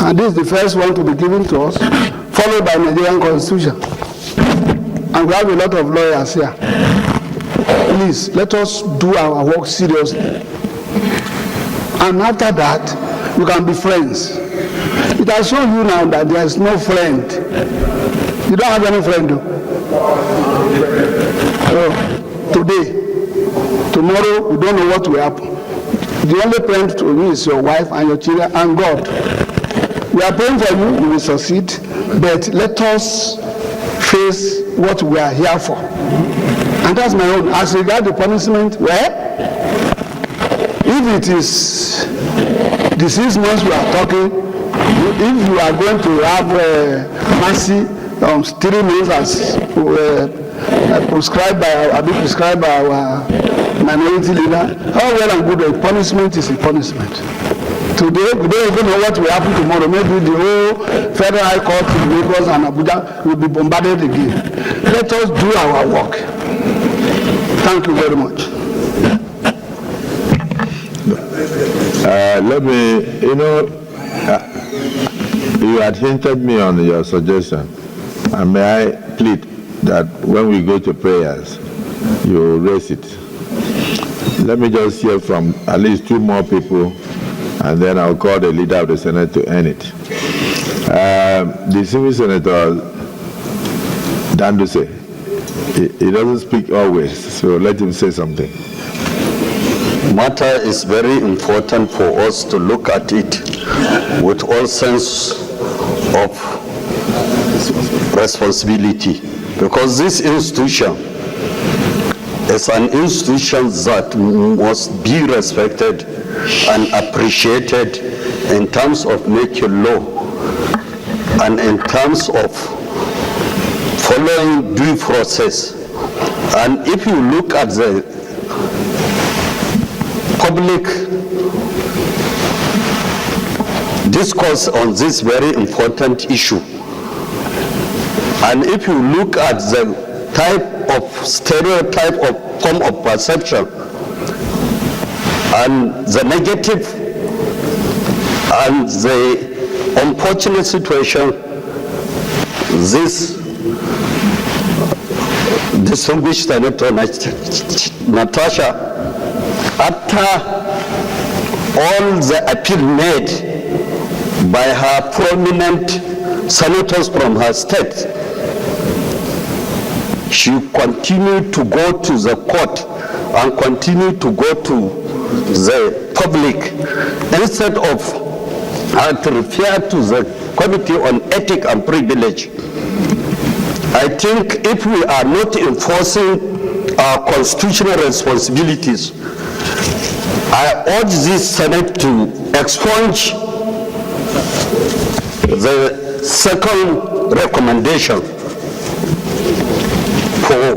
and this is the first one to be given to us, followed by Nigerian Constitution. And we have a lot of lawyers here. Please, let us do our work seriously. And after that, we can be friends. It has shown you now that there is no friend. You don't have any friend, though. Today, tomorrow, we don't know what will happen. The only friend to you is your wife and your children and God. We are praying for you, you will succeed, but let us face what we are here for. And that's my own. As regards the punishment, well, if it is the 6 months we are talking, if you are going to have mercy 3 months as prescribed by our minority leader, how well and good a punishment is a punishment. Today, we don't even know what will happen tomorrow. Maybe the whole Federal High Court in Lagos and Abuja will be bombarded again. Let us do our work. Thank you very much. Let me, you had hinted me on your suggestion, and may I plead that when we go to prayers, you raise it. Let me just hear from at least 2 more people, and then I'll call the leader of the Senate to end it. The Civil Senator, Danduse, he doesn't speak always, so let him say something. Matter is very important for us to look at it with all sense of responsibility, because this institution is an institution that must be respected and appreciated in terms of making law and in terms of following due process. And if you look at the public discourse on this very important issue, and if you look at the type of stereotype of form of perception and the negative and the unfortunate situation this distinguished Senator Natasha, after all the appeal made by her prominent senators from her state, she continued to go to the court and continue to go to the public instead of her to refer to the Committee on Ethics and Privilege. I think if we are not enforcing our constitutional responsibilities, I urge this Senate to expunge the second recommendation for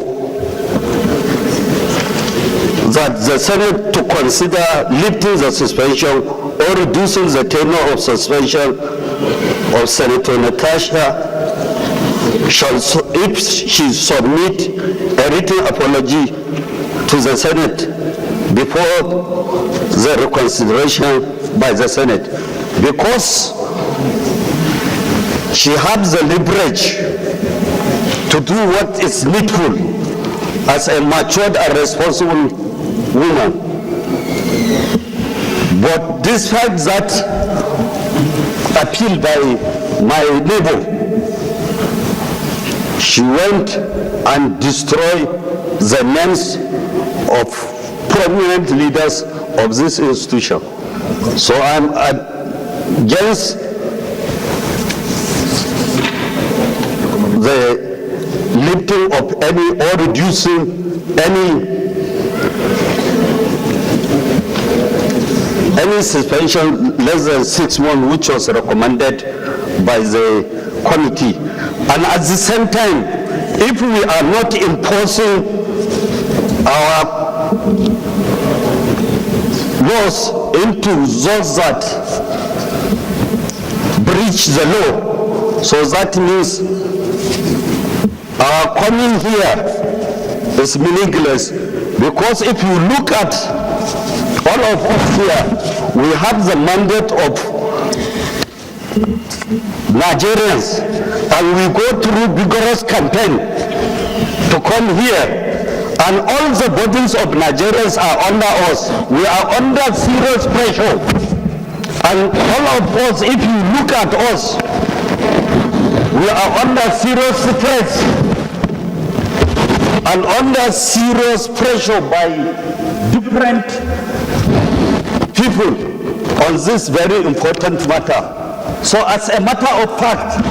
that the Senate to consider lifting the suspension or reducing the tenure of suspension of Senator Natasha if she submit a written apology to the Senate before the reconsideration by the Senate, because she has the leverage to do what is needful as a matured and responsible woman. But despite that appeal by my neighbor, she went and destroyed the names of prominent leaders of this institution. So I'm against the lifting of any or reducing any suspension less than 6 months, which was recommended by the committee. And at the same time, if we are not imposing our laws into those that breach the law, so that means our coming here is meaningless. Because if you look at all of us here, we have the mandate of Nigerians, and we go through vigorous campaign to come here, and all the bodies of Nigerians are under us. We are under serious pressure, and all of us, if you look at us, we are under serious stress and under serious pressure by different people on this very important matter. So as a matter of fact,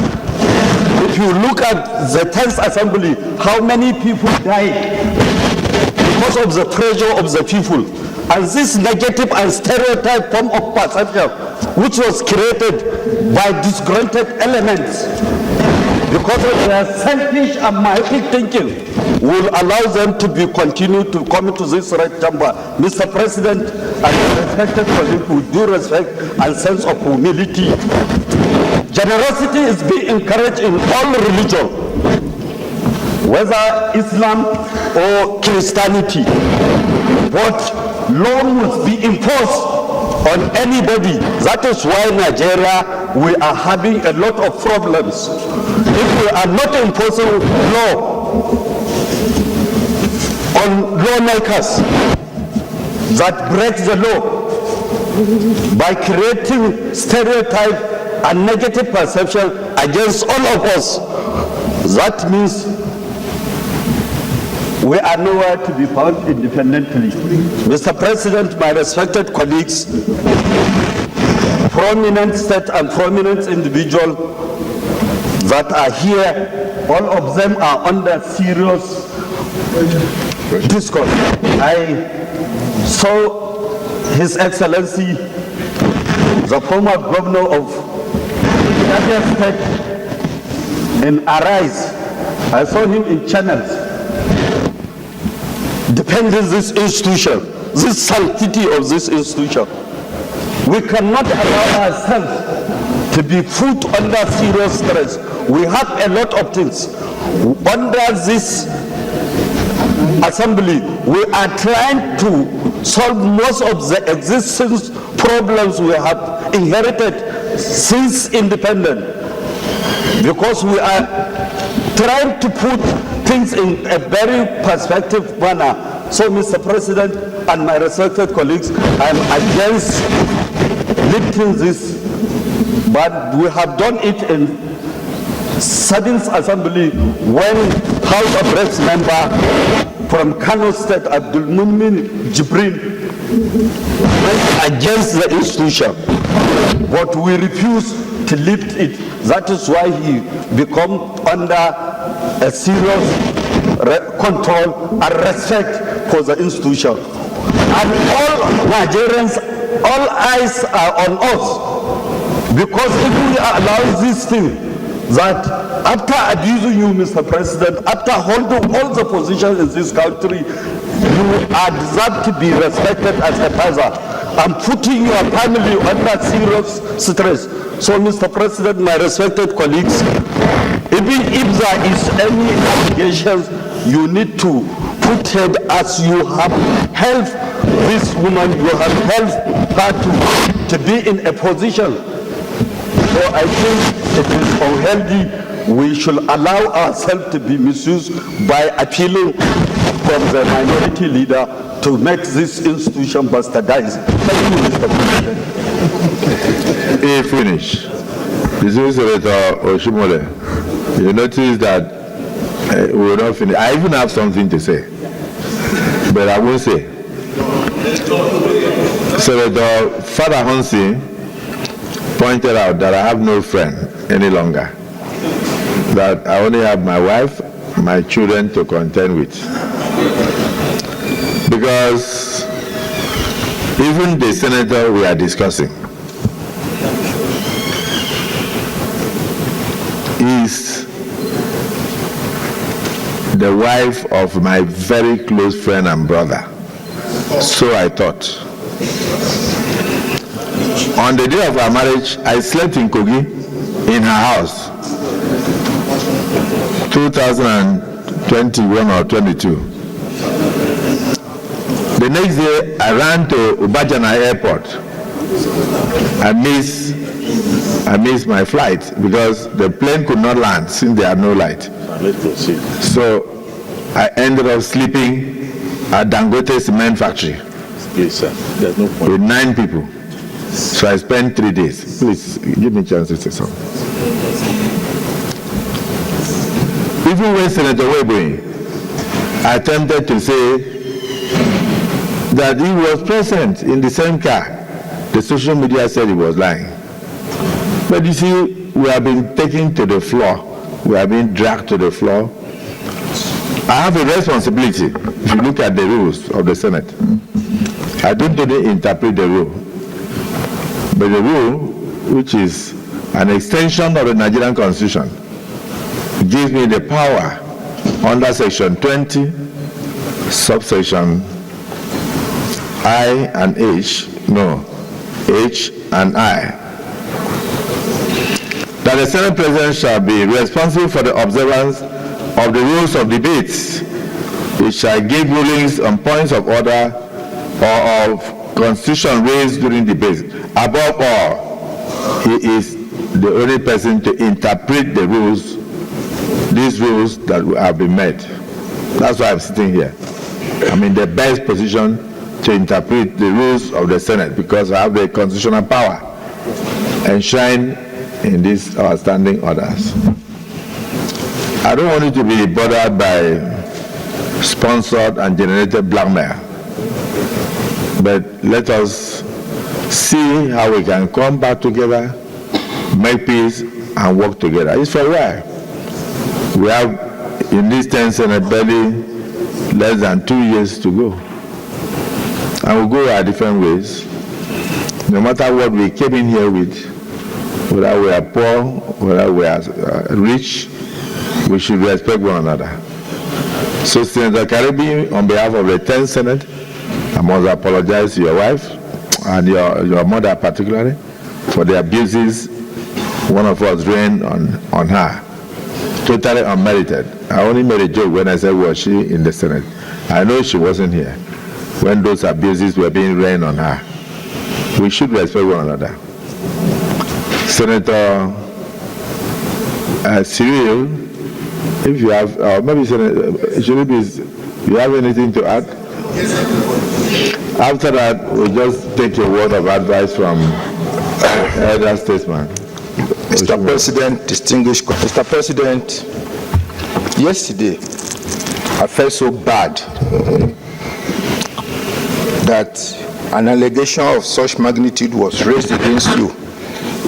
if you look at the 10th Assembly, how many people died because of the pressure of the people. And this negative and stereotype form of perception, which was created by disgruntled elements, because of their selfish and myopic thinking, will allow them to be continued to come into this right chamber. Mr. President, and respected colleagues, with due respect and sense of humility, generosity is being encouraged in all religions, whether Islam or Christianity. but law must be enforced on anybody. That is why Nigeria, we are having a lot of problems. If we are not enforcing law on lawmakers that break the law by creating stereotype and negative perception against all of us, that means we are nowhere to be found independently. Mr. President, my respected colleagues, prominent state and prominent individuals that are here, all of them are under serious discourse. I saw His Excellency, the former governor of United States in Arise. I saw him in channels defending this institution, this sanctity of this institution. We cannot allow ourselves to be put under serious stress. We have a lot of things. Under this assembly, we are trying to solve most of the existing problems we have inherited since independence, because we are trying to put things in a very perspective manner. So, Mr. President and my respected colleagues, I am against lifting this, but we have done it in 7th Assembly when House of Reps member from Kano State, Abdul Mumin Jibril, went against the institution, but we refuse to lift it. That is why he become under a serious control and respect for the institution. And all Nigerians, all eyes are on us, because if we allow this thing, that after abusing you, Mr. President, after holding all the positions in this country, you are deserved to be respected as a father and putting your family under serious stress. So, Mr. President, my respected colleagues, even if there is any allegations, you need to put head as you have helped this woman, you have helped her to be in a position. So I think it is unhealthy. We should allow ourselves to be misused by appealing from the minority leader to make this institution bastardized. Thank you, Mr. President. He finished. This is Senator Oshimole. You notice that we will not finish. I even have something to say, but I won't say. Senator Father Hansi pointed out that I have no friend any longer, that I only have my wife, my children to contend with. Because even the senator we are discussing is the wife of my very close friend and brother. So I thought. On the day of our marriage, I slept in Kogi, in her house, 2021 or 22. The next day, I ran to Ubajana Airport. I missed my flight because the plane could not land since there had no light. So I ended up sleeping at Dangote Cement Factory. Yes, sir. There's no point. With 9 people. So I spent 3 days. Please, give me a chance to say something. Even when Senator Webwe attempted to say that he was present in the same car, the social media said he was lying. But you see, we have been taken to the floor. We have been dragged to the floor. I have a responsibility, if you look at the rules of the Senate. I don't only interpret the rule, but the rule, which is an extension of the Nigerian Constitution, gives me the power under Section 20, subsection I and H, no, H and I, that the Senate President shall be responsible for the observance of the rules of debates. It shall give rulings on points of order or of constitution raised during debate. Above all, he is the only person to interpret the rules, these rules that have been made. That's why I'm sitting here. I'm in the best position to interpret the rules of the Senate because I have the constitutional power enshrined in these outstanding orders. I don't want you to be bothered by sponsored and generated blackmail, but let us see how we can come back together, make peace, and work together. It's for a while. We have in this 10 Senate barely less than 2 years to go. And we'll go our different ways. No matter what we came in here with, whether we are poor, whether we are rich, we should respect one another. So Senator Karibi, on behalf of the 10th Senate, I must apologize to your wife and your mother particularly for the abuses one of us rained on her. Totally unmerited. I only made a joke when I said, was she in the Senate? I know she wasn't here when those abuses were being rained on her. We should respect one another. Senator Cyril, if you have, maybe Senator, you have anything to add? After that, we'll just take a word of advice from elder statesman. Mr. President, distinguished Mr. President, yesterday I felt so bad that an allegation of such magnitude was raised against you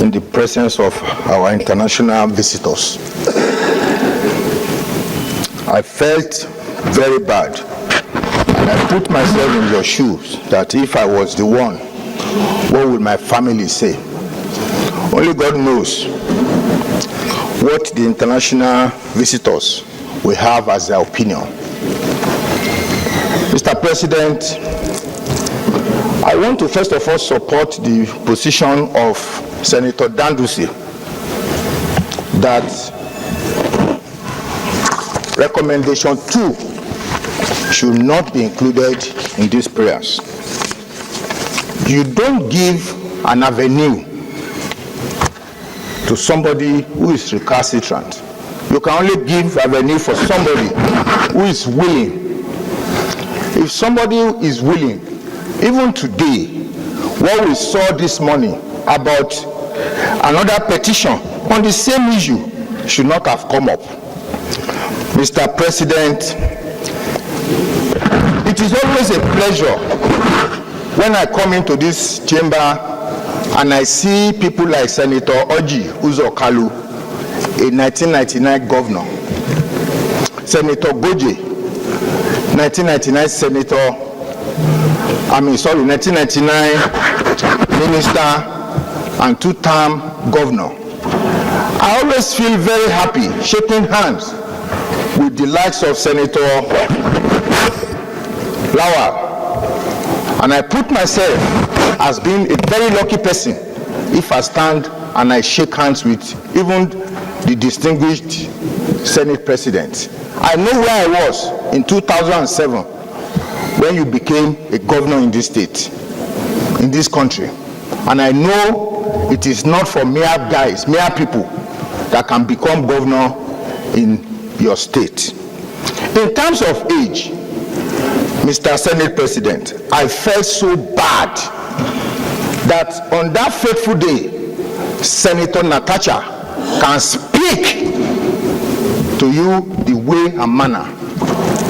in the presence of our international visitors. I felt very bad, and I put myself in your shoes that if I was the one, what would my family say? Only God knows what the international visitors will have as their opinion. Mr. President, I want to first of all support the position of Senator Dandusi that recommendation 2 should not be included in these prayers. You don't give an avenue to somebody who is recalcitrant. You can only give avenue for somebody who is willing. If somebody is willing, even today, what we saw this morning about another petition on the same issue should not have come up. Mr. President, it is always a pleasure when I come into this chamber and I see people like Senator Oji Uzo Kalu, a 1999 governor, Senator Goje, 1999 senator, 1999 minister and 2-term governor. I always feel very happy shaking hands with the likes of Senator Lawal, and I put myself as being a very lucky person if I stand and I shake hands with even the distinguished Senate President. I know where I was in 2007 when you became a governor in this state, in this country, and I know it is not for mere guys, mere people that can become governor in your state. In terms of age, Mr. Senate President, I felt so bad that on that fateful day, Senator Natasha can speak to you the way and manner.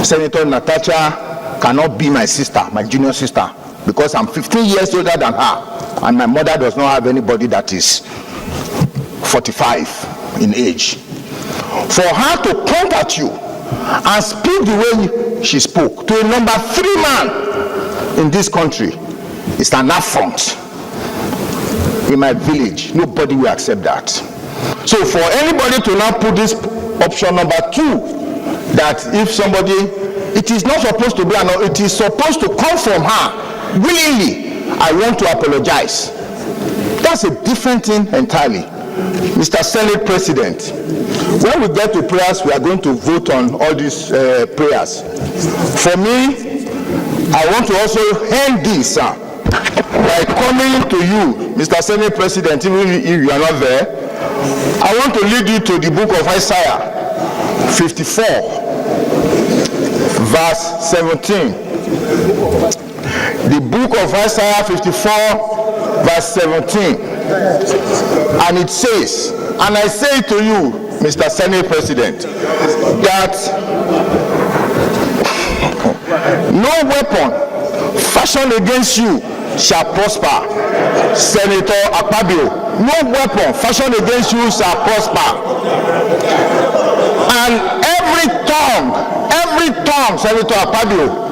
Senator Natasha cannot be my sister, my junior sister, because I'm 15 years older than her, and my mother does not have anybody that is 45 in age. For her to point at you and speak the way she spoke to a number 3 man in this country is an affront. In my village, nobody will accept that. So for anybody to now put this option number 2, that if somebody, it is not supposed to be, it is supposed to come from her willingly, I want to apologize. That's a different thing entirely. Mr. Senate President, when we get to prayers, we are going to vote on all these prayers. For me, I want to also end this by coming to you, Mr. Senate President, even if you are not there. I want to lead you to the book of Isaiah 54, verse 17. The book of Isaiah 54, verse 17. And it says, and I say to you, Mr. Senate President, that no weapon fashioned against you shall prosper. Senator Akpabio, no weapon fashioned against you shall prosper. And every tongue, Senator Akpabio,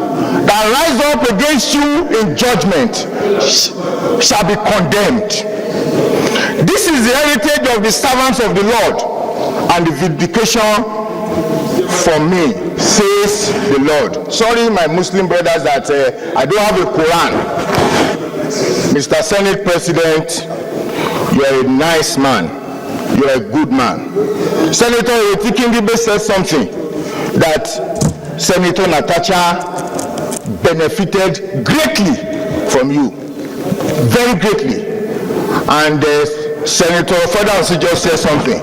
that rise up against you in judgment shall be condemned. This is the heritage of the servants of the Lord, and the vindication for me, says the Lord. Sorry, my Muslim brothers, that I don't have a Quran. Mr. Senate President, you are a nice man. You are a good man. Senator Etikindibe said something that Senator Natasha benefited greatly from you, very greatly. And Senator Federal just said something.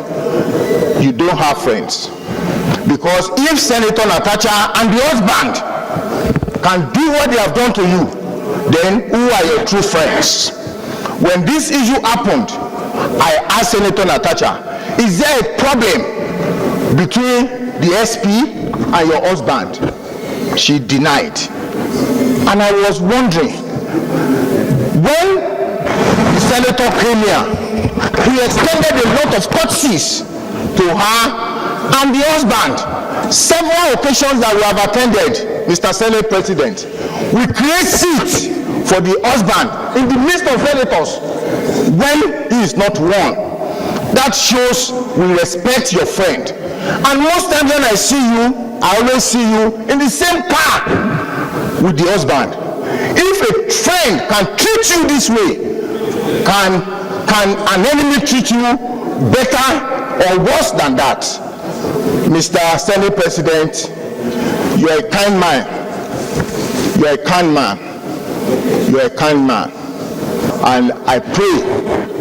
You don't have friends. Because if Senator Natasha and the husband can do what they have done to you, then who are your true friends? When this issue happened, I asked Senator Natasha, is there a problem between the SP and your husband? She denied. And I was wondering, when the senator came here, he extended a lot of courtesies to her and the husband. Several occasions that we have attended, Mr. Senate President, we create seats for the husband in the midst of senators when he is not one. That shows we respect your friend. And most times when I see you, I always see you in the same car with the husband. If a friend can treat you this way, can an enemy treat you better or worse than that? Mr. Senate President, you are a kind man. You are a kind man. You are a kind man. And I pray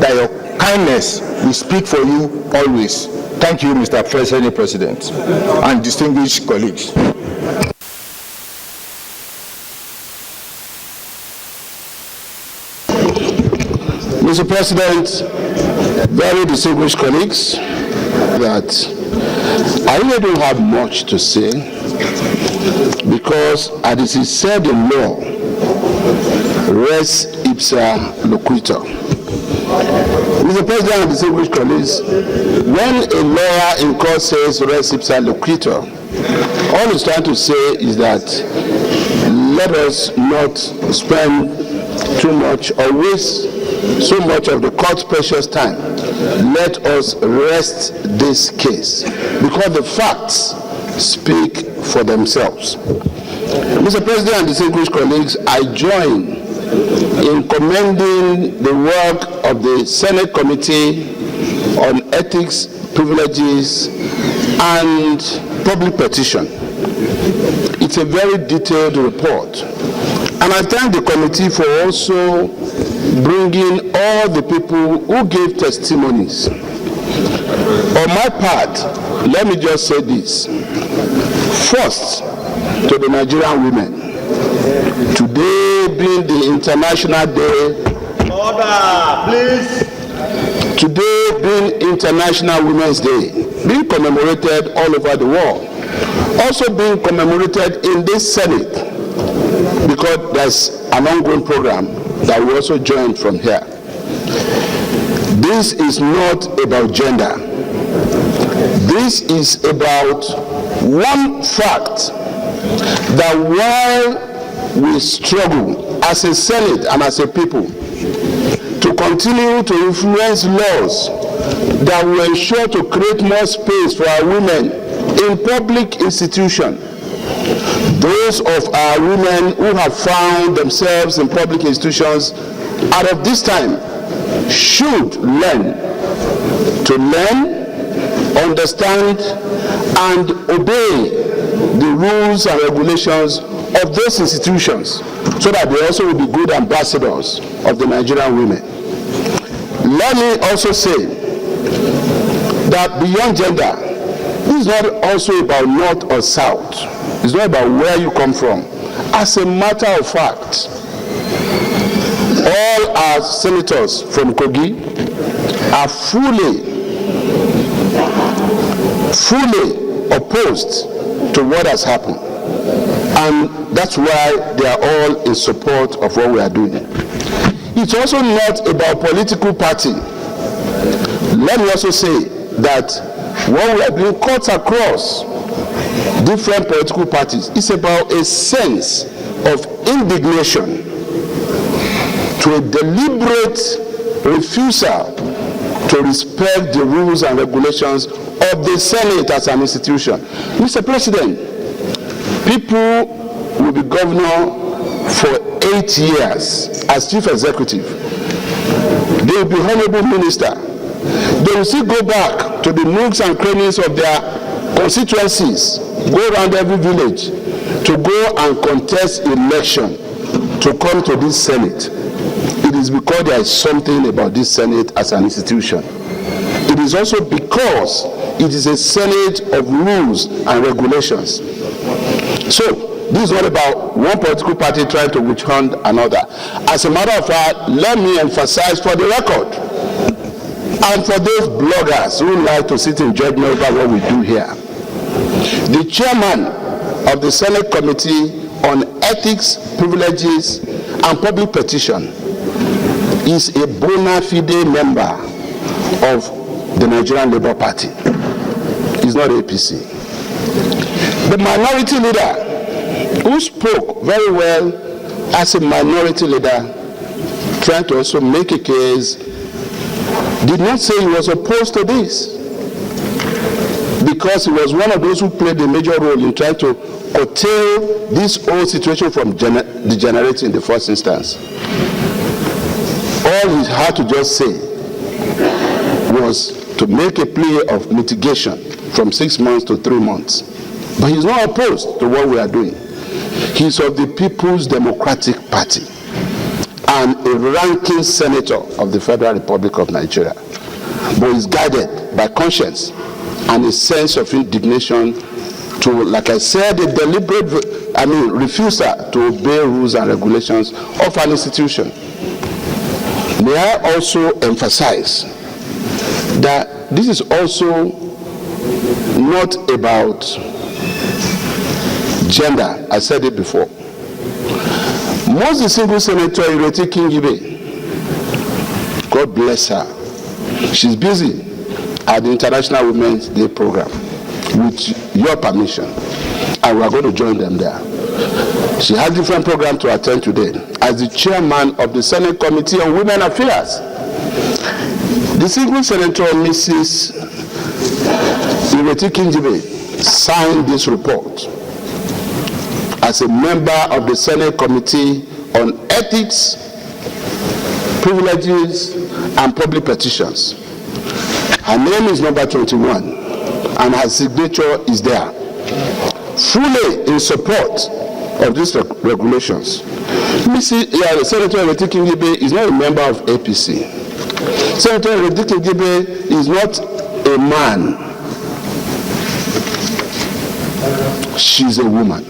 that your kindness will speak for you always. Thank you, Mr. Senate President, and distinguished colleagues. Mr. President, very distinguished colleagues, that I really don't have much to say, because as it is said in law, res ipsa loquitur. Mr. President and distinguished colleagues, when a lawyer in court says res ipsa loquitur, all he's trying to say is that let us not spend too much or waste so much of the court's precious time. Let us rest this case, because the facts speak for themselves. Mr. President and distinguished colleagues, I join in commending the work of the Senate Committee on Ethics, Privileges, and Public Petition. It's a very detailed report. And I thank the committee for also bringing all the people who gave testimonies. On my part, let me just say this. First, to the Nigerian women, today being the International Day. Order, please. Today being International Women's Day, being commemorated all over the world, also being commemorated in this Senate, because there's an ongoing program that we also joined from here. This is not about gender. This is about one fact, that while we struggle as a Senate and as a people to continue to influence laws that will ensure to create more space for our women in public institutions, those of our women who have found themselves in public institutions out of this time should learn, understand, and obey the rules and regulations of those institutions so that they also will be good ambassadors of the Nigerian women. Let me also say that beyond gender, this is not also about north or south. It's not about where you come from. As a matter of fact, all our senators from Kogi are fully opposed to what has happened. And that's why they are all in support of what we are doing. It's also not about political party. Let me also say that what we are doing cuts across different political parties. It's about a sense of indignation to a deliberate refusal to respect the rules and regulations of the Senate as an institution. Mr. President, people will be governor for 8 years as chief executive. They will be honorable minister. They will still go back to the nooks and crannies of their constituencies, go around every village to go and contest election to come to this Senate. It is because there is something about this Senate as an institution. It is also because it is a Senate of rules and regulations. So, this is not about one political party trying to witch hunt another. As a matter of fact, let me emphasize for the record, and for those bloggers who like to sit in judgment about what we do here, the chairman of the Senate Committee on Ethics, Privileges, and Public Petition is a bona fide member of the Nigerian Labour Party. He's not APC. The minority leader, who spoke very well as a minority leader, trying to also make a case, did not say he was opposed to this, because he was one of those who played a major role in trying to curtail this whole situation from degenerating in the first instance. All he had to just say was to make a plea of mitigation from 6 months to 3 months. But he's not opposed to what we are doing. He's of the People's Democratic Party and a ranking senator of the Federal Republic of Nigeria. But he's guided by conscience and a sense of indignation to, like I said, a deliberate refusal to obey rules and regulations of an institution. May I also emphasize that this is also not about gender. I said it before. Most distinguished Senator Ireti Kingibe, God bless her, she's busy at the International Women's Day program with your permission, and we are going to join them there. She has different programs to attend today. As the chairman of the Senate Committee on Women Affairs, distinguished Senator Mrs. Ireti Kingibe signed this report as a member of the Senate Committee on Ethics, Privileges, and Public Petitions. Her name is number 21, and her signature is there, fully in support of these regulations. Senator Ireti Kingibe is not a member of APC. Senator Ireti Kingibe is not a man. She's a woman.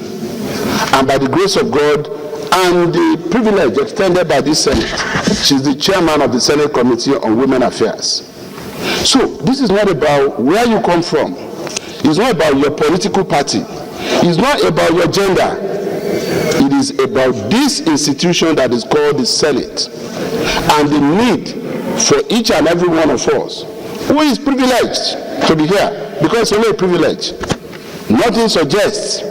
And by the grace of God and the privilege extended by this Senate, she's the chairman of the Senate Committee on Women Affairs. So this is not about where you come from. It's not about your political party. It's not about your gender. It is about this institution that is called the Senate and the need for each and every one of us who is privileged to be here, because it's only a privilege. Nothing suggests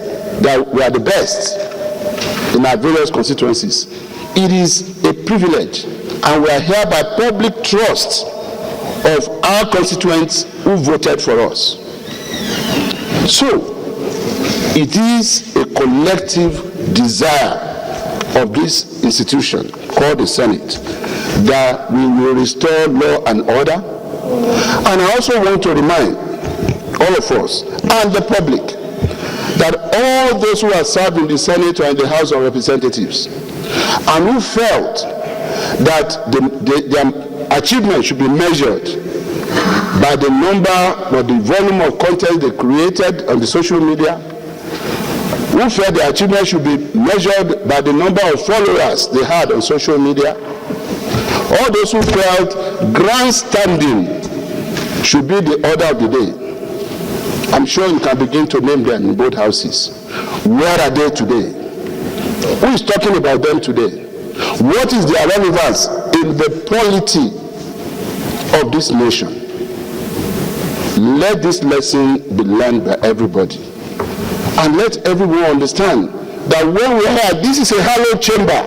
that we are the best in our various constituencies. It is a privilege, and we are here by public trust of our constituents who voted for us. So, it is a collective desire of this institution called the Senate that we will restore law and order. And I also want to remind all of us and the public that all those who have served in the Senate or in the House of Representatives and who felt that their achievement should be measured by the number or the volume of content they created on the social media, who felt their achievement should be measured by the number of followers they had on social media, all those who felt grandstanding should be the order of the day. I'm sure you can begin to name them in both houses. Where are they today? Who is talking about them today? What is their relevance in the polity of this nation? Let this lesson be learned by everybody. And let everyone understand that when we are, this is a hallowed chamber.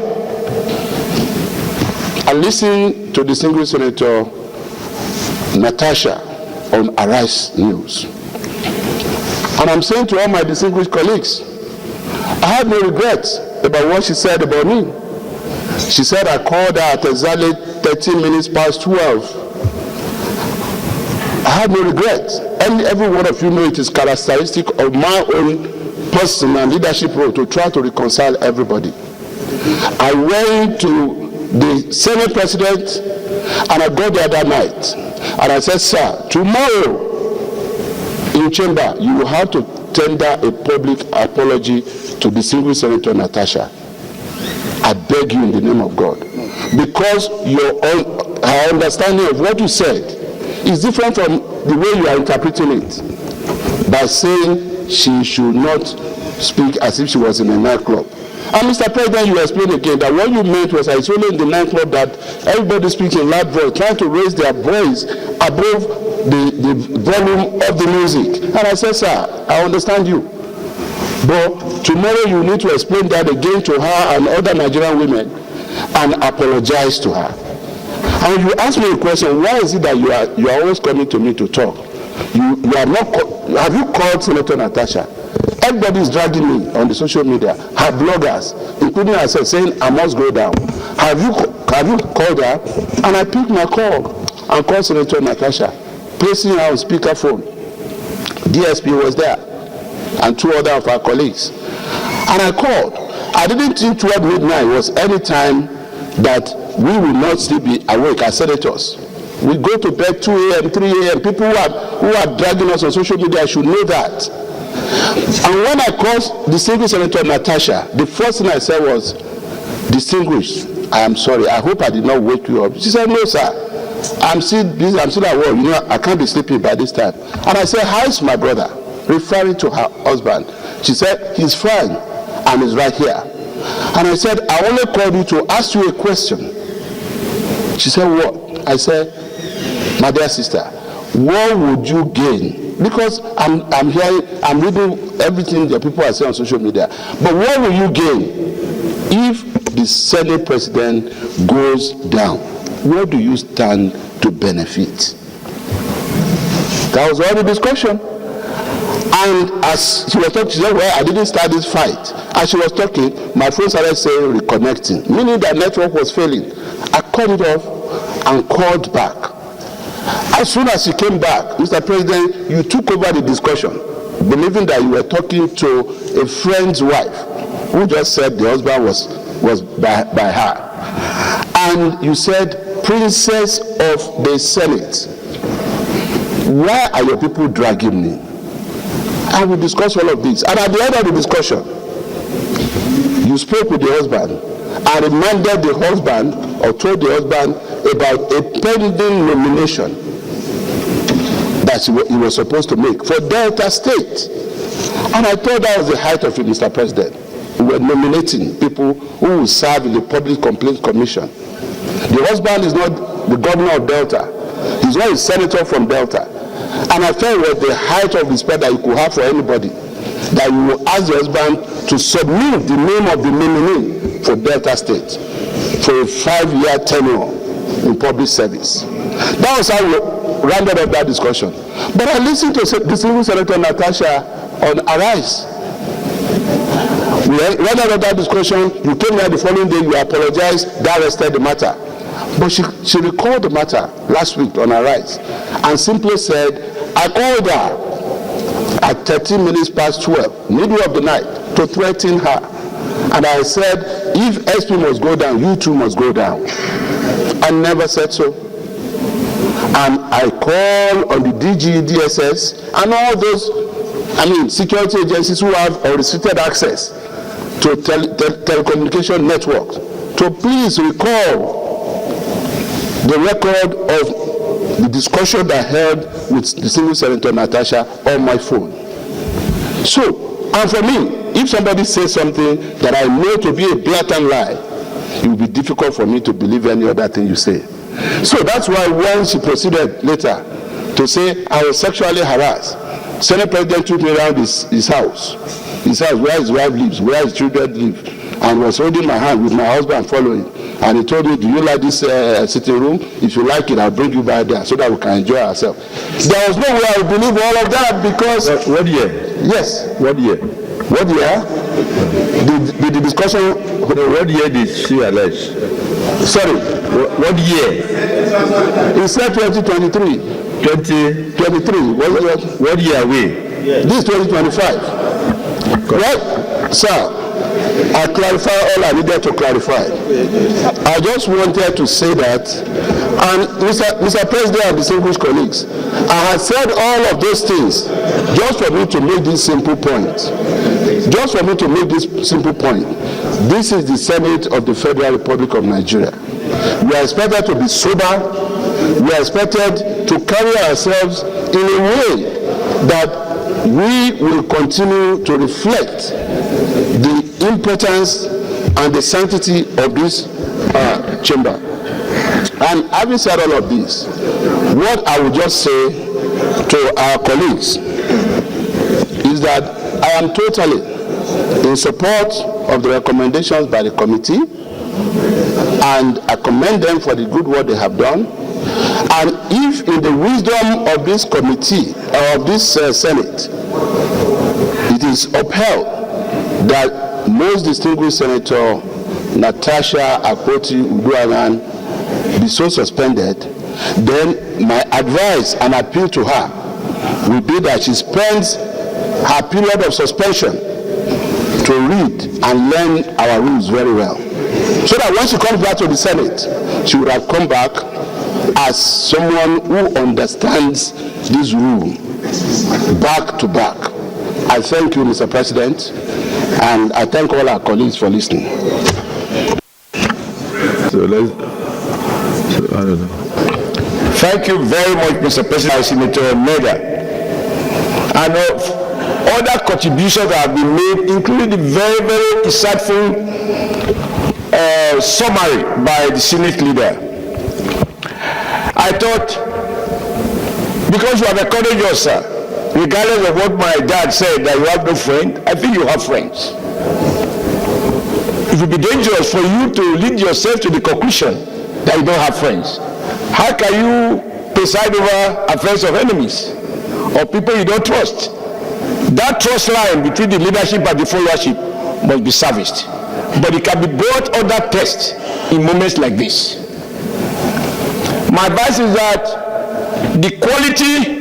I listened to distinguished Senator Natasha on Arise News. And I'm saying to all my distinguished colleagues, I have no regrets about what she said about me. She said I called her at exactly 13 minutes past 12. I have no regrets. And every one of you know it is characteristic of my own personal leadership role to try to reconcile everybody. I went to the Senate President and I got there that night. And I said, sir, tomorrow in chamber, you will have to tender a public apology to distinguished Senator Natasha. I beg you in the name of God. Because her understanding of what you said is different from the way you are interpreting it. By saying she should not speak as if she was in a nightclub. And Mr. President, you explained again that what you meant was that it's only in the nightclub that everybody speaks in loud voice, trying to raise their voice above the volume of the music. And I said, sir, I understand you. But tomorrow you need to explain that again to her and other Nigerian women and apologize to her. And you ask me a question, why is it that you are always coming to me to talk? You are not. Have you called Senator Natasha? Everybody is dragging me on the social media. Her bloggers, including herself, saying I must go down. Have you called her? And I picked my call and called Senator Natasha, placing her on speakerphone. DSP was there, and two other of our colleagues. And I called. I didn't think 12 midnight was any time that we will not still be awake as senators. We go to bed 2 a.m., 3 a.m. People who are dragging us on social media should know that. And when I called distinguished Senator Natasha, the first thing I said was, distinguished, I am sorry, I hope I did not wake you up. She said, no, sir, I'm still busy, I'm still at work, you know, I can't be sleeping by this time. And I said, how is my brother? Referring to her husband. She said, he's fine, and he's right here. And I said, I only called you to ask you a question. She said, what? I said, my dear sister, what would you gain? Because I'm reading everything that people are saying on social media. But what will you gain if the Senate President goes down? Where do you stand to benefit? That was all the discussion. And as she was talking, she said, well, I didn't start this fight. As she was talking, my phone started saying reconnecting, meaning that network was failing. I cut it off and called back. As soon as she came back, Mr. President, you took over the discussion, believing that you were talking to a friend's wife who just said the husband was by her. And you said, Princess of the Senate, why are your people dragging me? And we discussed all of this. And at the end of the discussion, you spoke with the husband and reminded the husband or told the husband about a pending nomination that he was supposed to make for Delta State. And I thought that was the height of it, Mr. President. We were nominating people who will serve in the Public Complaints Commission. The husband is not the governor of Delta. He's not a senator from Delta. And I felt it was the height of respect that you could have for anybody, that you will ask the husband to submit the name of the nominee for Delta State for a 5-year tenure in public service. That was how we rounded up that discussion. But I listened to distinguished Senator Natasha on Arise. We rounded up that discussion. You came here the following day, you apologized, that rested the matter. But she recalled the matter last week on Arise and simply said, I called her at 13 minutes past 12, middle of the night, to threaten her. And I said, if SP must go down, you too must go down. I never said so. And I call on the DG, DSS, and all those, security agencies who have unrestricted access to telecommunication networks to please recall the record of the discussion that I held with the single Senator Natasha on my phone. So, and for me, if somebody says something that I know to be a blatant lie, it will be difficult for me to believe any other thing you say. So that's why when she proceeded later to say I was sexually harassed, Senate President took me around his house where his wife lives, where his children live, and was holding my hand with my husband following. And he told me, do you like this sitting room? If you like it, I'll bring you by there so that we can enjoy ourselves. There was no way I would believe all of that because... What year? Yes. What year? What year? The discussion... What year did she allege? Sorry. What year? It said 2023. 2023. What year are we? This is 2025. Well, sir, I clarify all I needed to clarify. I just wanted to say that, and Mr. President and distinguished colleagues, I had said all of those things just for me to make this simple point. Just for me to make this simple point. This is the Senate of the Federal Republic of Nigeria. We are expected to be sober. We are expected to carry ourselves in a way that we will continue to reflect the importance and the sanctity of this chamber. And having said all of this, what I would just say to our colleagues is that I am totally in support of the recommendations by the committee, and I commend them for the good work they have done. And if in the wisdom of this committee, or of this Senate, it is upheld that most distinguished Senator Natasha Akpoti-Uduaghan be so suspended, then my advice and appeal to her will be that she spends her period of suspension to read and learn our rules very well. So that when she comes back to the Senate, she would have come back as someone who understands this rule back to back. I thank you, Mr. President, and I thank all our colleagues for listening. I don't know. Thank you very much, Mr. President, Senator Mega. And other contributions that have been made, including the very, very insightful summary by the Senate leader. I thought, because you have encouraged us, sir, regardless of what my dad said, that you have no friend, I think you have friends. It would be dangerous for you to lead yourself to the conclusion that you don't have friends. How can you preside over affairs of enemies or people you don't trust? That trust line between the leadership and the followership must be serviced. But it can be brought under test in moments like this. My advice is that the quality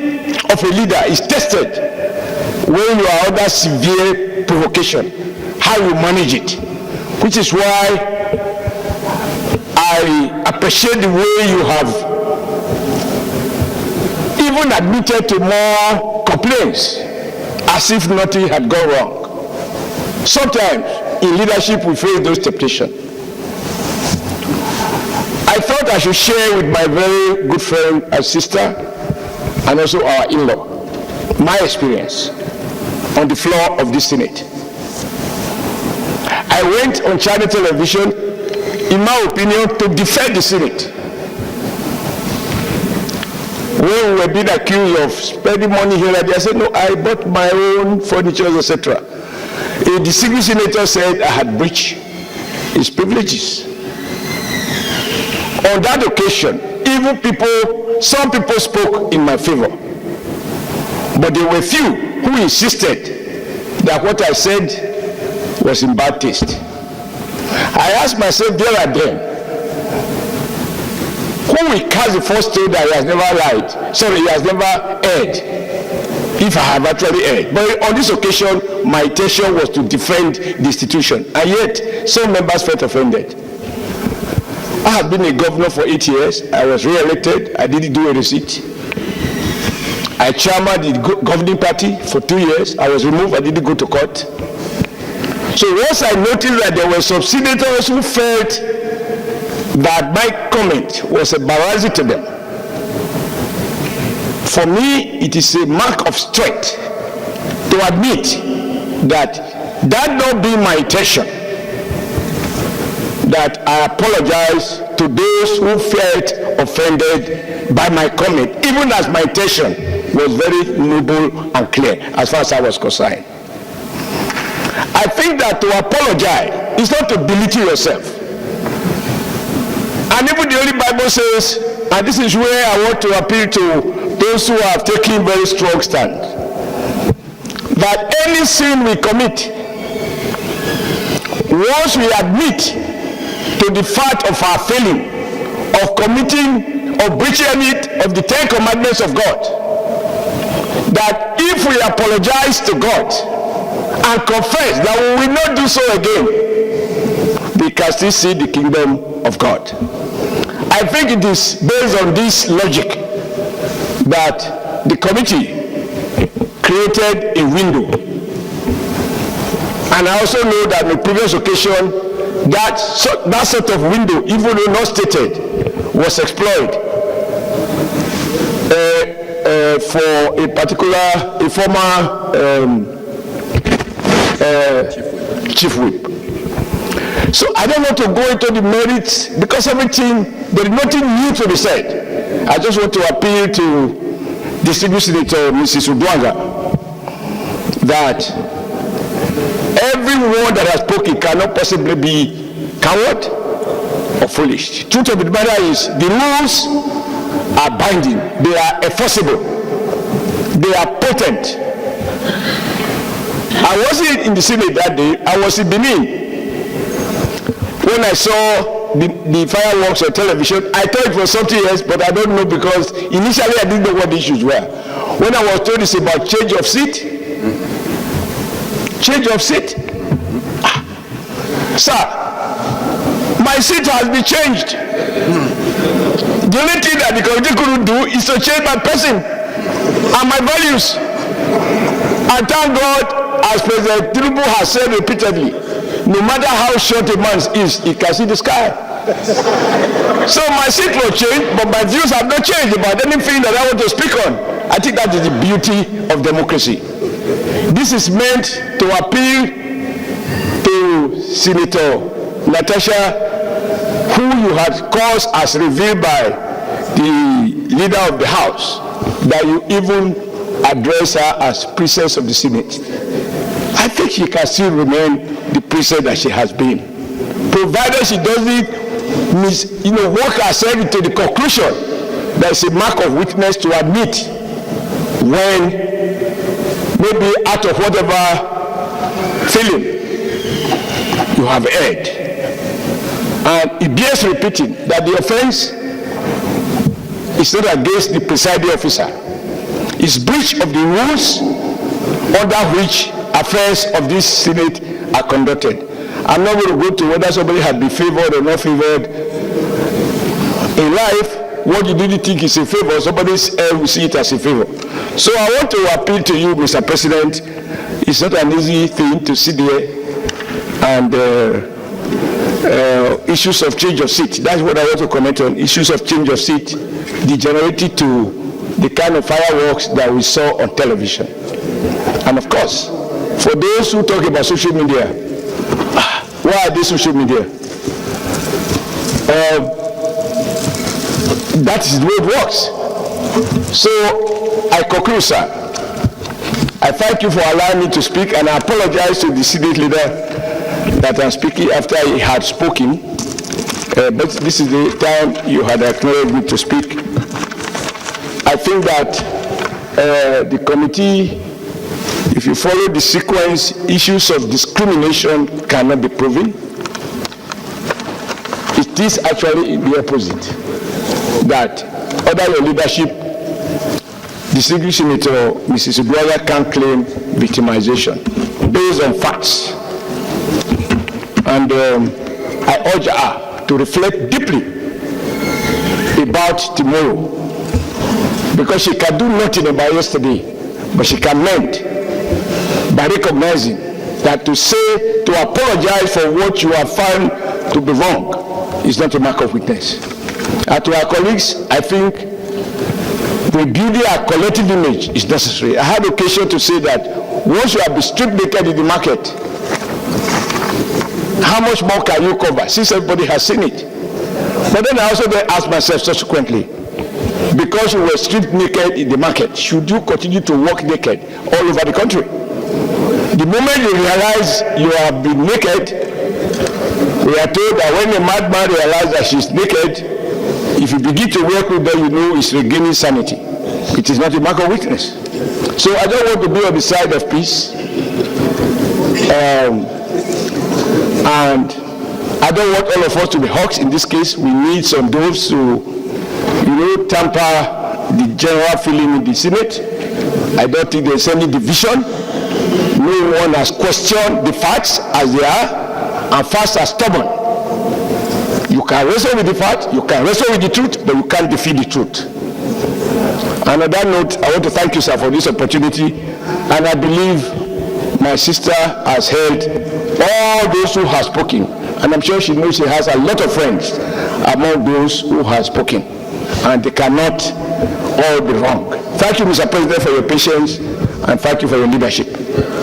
of a leader is tested when you are under severe provocation, how you manage it, which is why I appreciate the way you have even admitted to more complaints as if nothing had gone wrong. Sometimes in leadership we face those temptations. I thought I should share with my very good friend and sister and also our in-law my experience on the floor of this Senate. I went on China television, in my opinion, to defend the Senate. When we were being accused of spending money here and there, I said, no, I bought my own furniture, etc. A distinguished senator said I had breached his privileges. On that occasion, some people spoke in my favor. But there were few who insisted that what I said was in bad taste. I asked myself there and then, who will cast the first stone that he has never lied? Sorry, he has never erred? if I have actually erred. But on this occasion, my intention was to defend the institution, and yet some members felt offended. I have been a governor for 8 years. I was re-elected. I didn't do a receipt. I chairman the governing party for 2 years. I was removed. I didn't go to court. So once I noticed that there were some senators who felt that my comment was embarrassing to them, for me, it is a mark of strength to admit that that not being my intention, that I apologize to those who felt offended by my comment, even as my intention was very noble and clear as far as I was concerned. I think that to apologize is not to belittle yourself. And even the Holy Bible says, and this is where I want to appeal to those who have taken very strong stand, that any sin we commit, once we admit to the fact of our failing, of committing or breaching any of the 10 commandments of God, that if we apologize to God and confess that we will not do so again, we can still see the kingdom of God. I think it is based on this logic that the committee created a window. And I also know that on the previous occasion, that sort of window, even though not stated, was exploited for a former chief whip. So I don't want to go into the merits because there is nothing new to be said. I just want to appeal to Distinguished Senator Mrs. Udwanga that every word that has spoken cannot possibly be coward or foolish. The truth of the matter is the rules are binding, they are enforceable, they are potent. I wasn't in the Senate that day, I was in Benin. When I saw the fireworks on television, I thought it was something else, but I don't know because initially I didn't know what the issues were. When I was told it's about change of seat, sir, my seat has been changed. The only thing that the committee couldn't do is to change my person and my values. And thank God, as President Tinubu has said repeatedly, no matter how short a man is, he can see the sky. So my seat will change, but my views have not changed about anything that I want to speak on. I think that is the beauty of democracy. This is meant to appeal to Senator Natasha, who you had caused as revealed by the leader of the House, that you even address her as princess of the Senate. I think she can still remain the princess that she has been, provided she doesn't work herself into the conclusion that it's a mark of weakness to admit when maybe out of whatever feeling you have erred. And it bears repeating that the offense is not against the presiding officer. It's breach of the rules under which affairs of this Senate are conducted. I'm not going to go to whether somebody has been favored or not favored. In life, what you didn't think is a favor, somebody else will see it as a favor. So I want to appeal to you, Mr. President. It's not an easy thing to sit there and issues of change of seat. That's what I want to comment on. Issues of change of seat degenerated to the kind of fireworks that we saw on television. And of course, for those who talk about social media, why are they social media? That is the way it works. So I conclude, sir. I thank you for allowing me to speak, and I apologize to the Senate leader that I'm speaking after he had spoken. But this is the time you had acknowledged me to speak. I think that the committee, if you follow the sequence, issues of discrimination cannot be proven. It is actually the opposite, that under your leadership, distinguished Senator Mrs. Uduaghan can't claim victimization based on facts. And I urge her to reflect deeply about tomorrow, because she can do nothing about yesterday, but she can mend by recognizing that to say, to apologize for what you have found to be wrong is not a mark of weakness. And to our colleagues, I think rebuilding our collective image is necessary. I had occasion to say that once you have been stripped naked in the market, how much more can you cover, since everybody has seen it? But then I also then ask myself subsequently, because you were stripped naked in the market, should you continue to walk naked all over the country? The moment you realize you have been naked, we are told that when a madman realizes that she's naked, if you begin to work with them, you know it's regaining sanity. It is not a mark of weakness. So I don't want to be on the side of peace. And I don't want all of us to be hawks. In this case, we need some those to, tamper the general feeling in the Senate. I don't think there's any division. No one has questioned the facts as they are, and facts are stubborn. You can wrestle with the fact, you can wrestle with the truth, but you can't defeat the truth. And on that note, I want to thank you, sir, for this opportunity. And I believe my sister has heard all those who have spoken. And I'm sure she knows she has a lot of friends among those who have spoken. And they cannot all be wrong. Thank you, Mr. President, for your patience, and thank you for your leadership.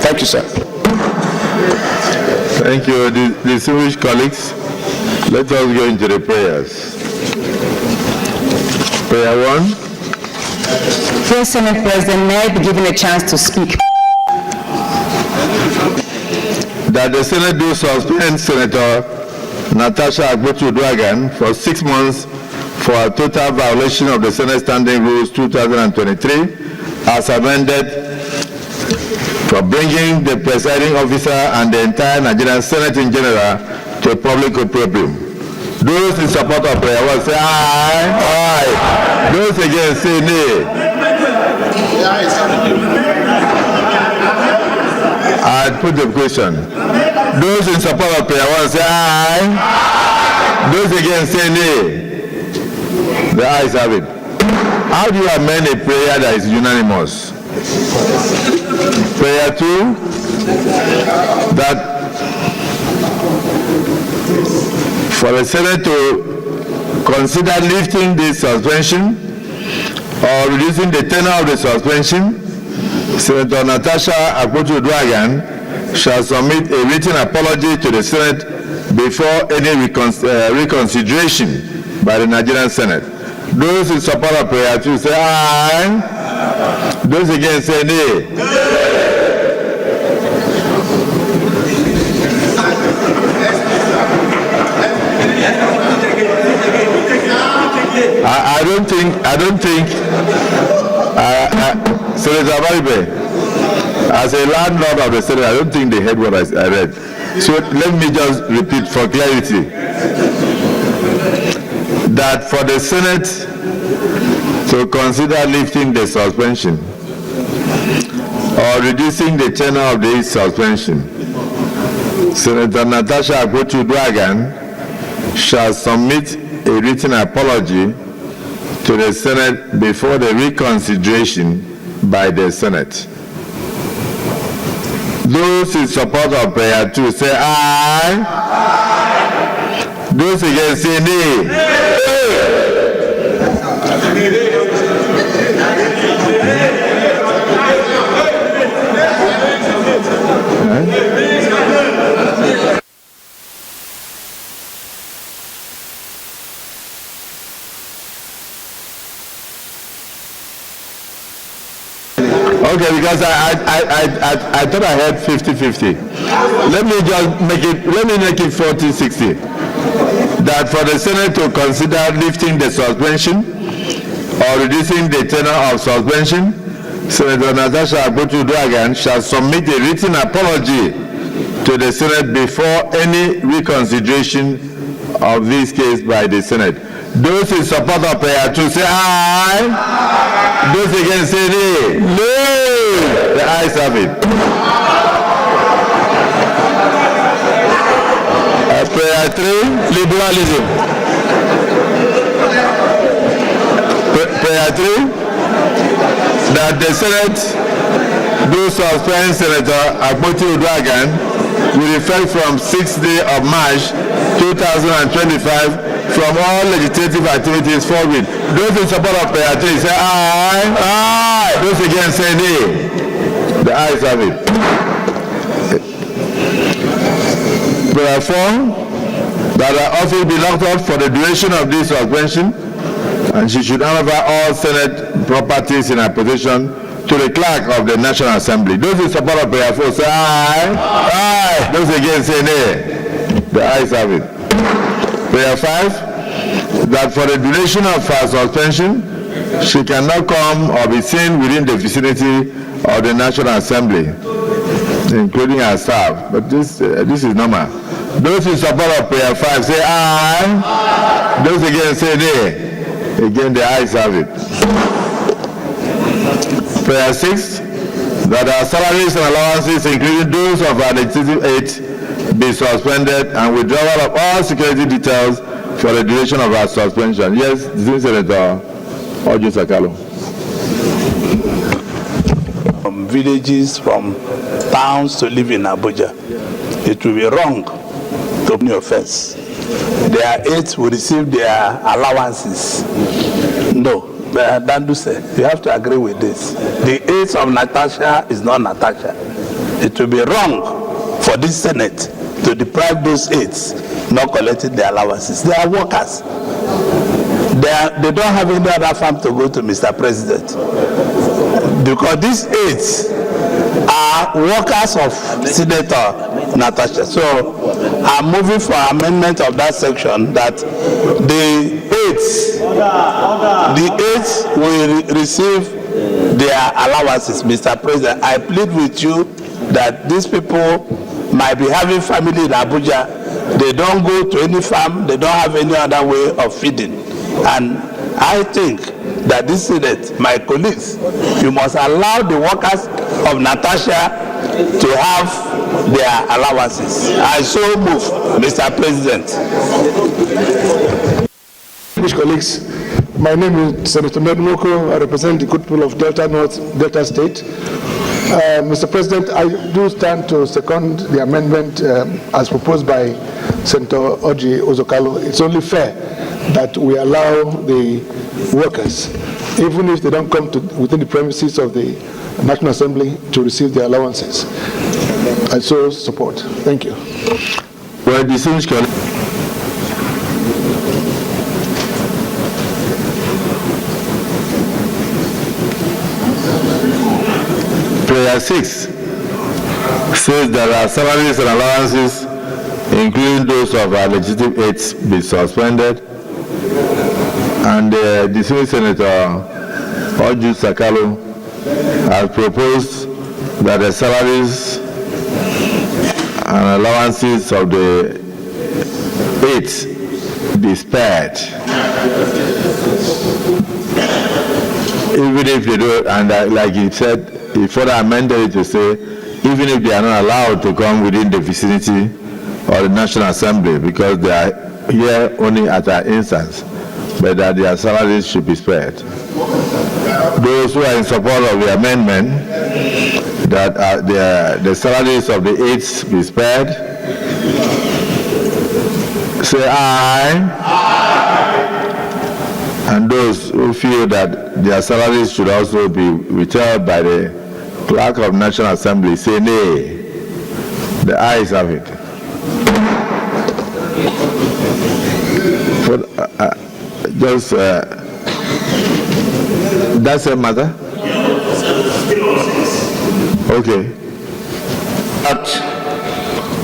Thank you, sir. Thank you, distinguished colleagues. Let us go into the prayers. Prayer 1. Dear Senate President, may I be given a chance to speak? That the Senate do suspend Senator Natasha Uduaghan for 6 months for a total violation of the Senate Standing Rules 2023 as amended, for bringing the presiding officer and the entire Nigerian Senate in general to a public opprobrium. Those in support of prayer 1 say aye. Aye. Those against say nay. I put the question. Those in support of prayer 1 say aye. Those against say nay. The ayes have it. How do you amend a prayer that is unanimous? Prayer 2, that for the Senate to consider lifting the suspension or reducing the tenure of the suspension, Senator Natasha Uduaghan shall submit a written apology to the Senate before any reconsideration by the Nigerian Senate. Those in support of prayer 2 say aye. Those against say nay. I don't think Senator Baribe, as a landlord of the Senate, I don't think they heard what I read. So let me just repeat for clarity. That for the Senate to consider lifting the suspension or reducing the tenure of the suspension, Senator Natasha Uduaghan shall submit a written apology to the Senate before the reconsideration by the Senate. Those in support of prayer 2 say aye. Those against say nay. Okay, because I thought I had 50-50. Let me make it 40-60. That for the Senate to consider lifting the suspension or reducing the tenure of suspension, Senator Natasha Uduaghan shall submit a written apology to the Senate before any reconsideration of this case by the Senate. Those in support of prayer 2 say aye. Those against say nay. Nay. The ayes have it. Prayer 3, liberalism. Prayer 3, that the Senate do suspend Senator Akpoti Uduaghan with effect from 6th day of March 2025 from all legislative activities forward. Those in support of prayer 3 say aye. Aye. Those against say nay. The ayes have it. Prayer 4, that her office be locked up for the duration of this suspension, and she should hand over all Senate properties in her possession to the clerk of the National Assembly. Those in support of prayer 4 say aye. Aye. Those against say nay. The ayes have it. Prayer 5, that for the duration of her suspension, she cannot come or be seen within the vicinity of the National Assembly, including her staff. But this is normal. Those in support of prayer 5 say aye. Those against say nay. Again, the ayes have it. Prayer 6, that our salaries and allowances, including those of our legislative aides, be suspended, and withdrawal of all security details for the duration of our suspension. Yes, Senator Ojo Sakalo. From villages, from towns to live in Abuja, it will be wrong to open your offense. Their aides will receive their allowances. No, don't do so. You have to agree with this. The aides of Natasha is not Natasha. It will be wrong for this Senate to deprive those aides not collecting their allowances. They are workers. They don't have any other farm to go to, Mr. President. Because these aides are workers of Senator Natasha. So I'm moving for amendment of that section that the aides will receive their allowances. Mr. President, I plead with you that these people might be having family in Abuja. They don't go to any farm. They don't have any other way of feeding. And I think that this Senate, my colleagues, you must allow the workers of Natasha to have their allowances. I so move, Mr. President. Colleagues, my name is Senator Medmoko. I represent the good people of Delta North, Delta State. Mr. President, I do stand to second the amendment as proposed by Senator Oji Ozokalo. It's only fair that we allow the workers, even if they don't come to within the premises of the National Assembly, to receive their allowances. I so support. Thank you. Well, distinguished colleagues, Prayer 6 says that our salaries and allowances, including those of our legislative aides, be suspended, and the distinguished Senator Oju Sakalo has proposed that the salaries and allowances of the aides be spared, even if they do, and like he said, he further amended it to say, even if they are not allowed to come within the vicinity of the National Assembly, because they are here only at our instance, but that their salaries should be spared. Those who are in support of the amendment, that the salaries of the aides be spared, say aye. Aye. And those who feel that their salaries should also be withheld by the Clerk of National Assembly, say nay. The ayes have it. That's a matter? Okay.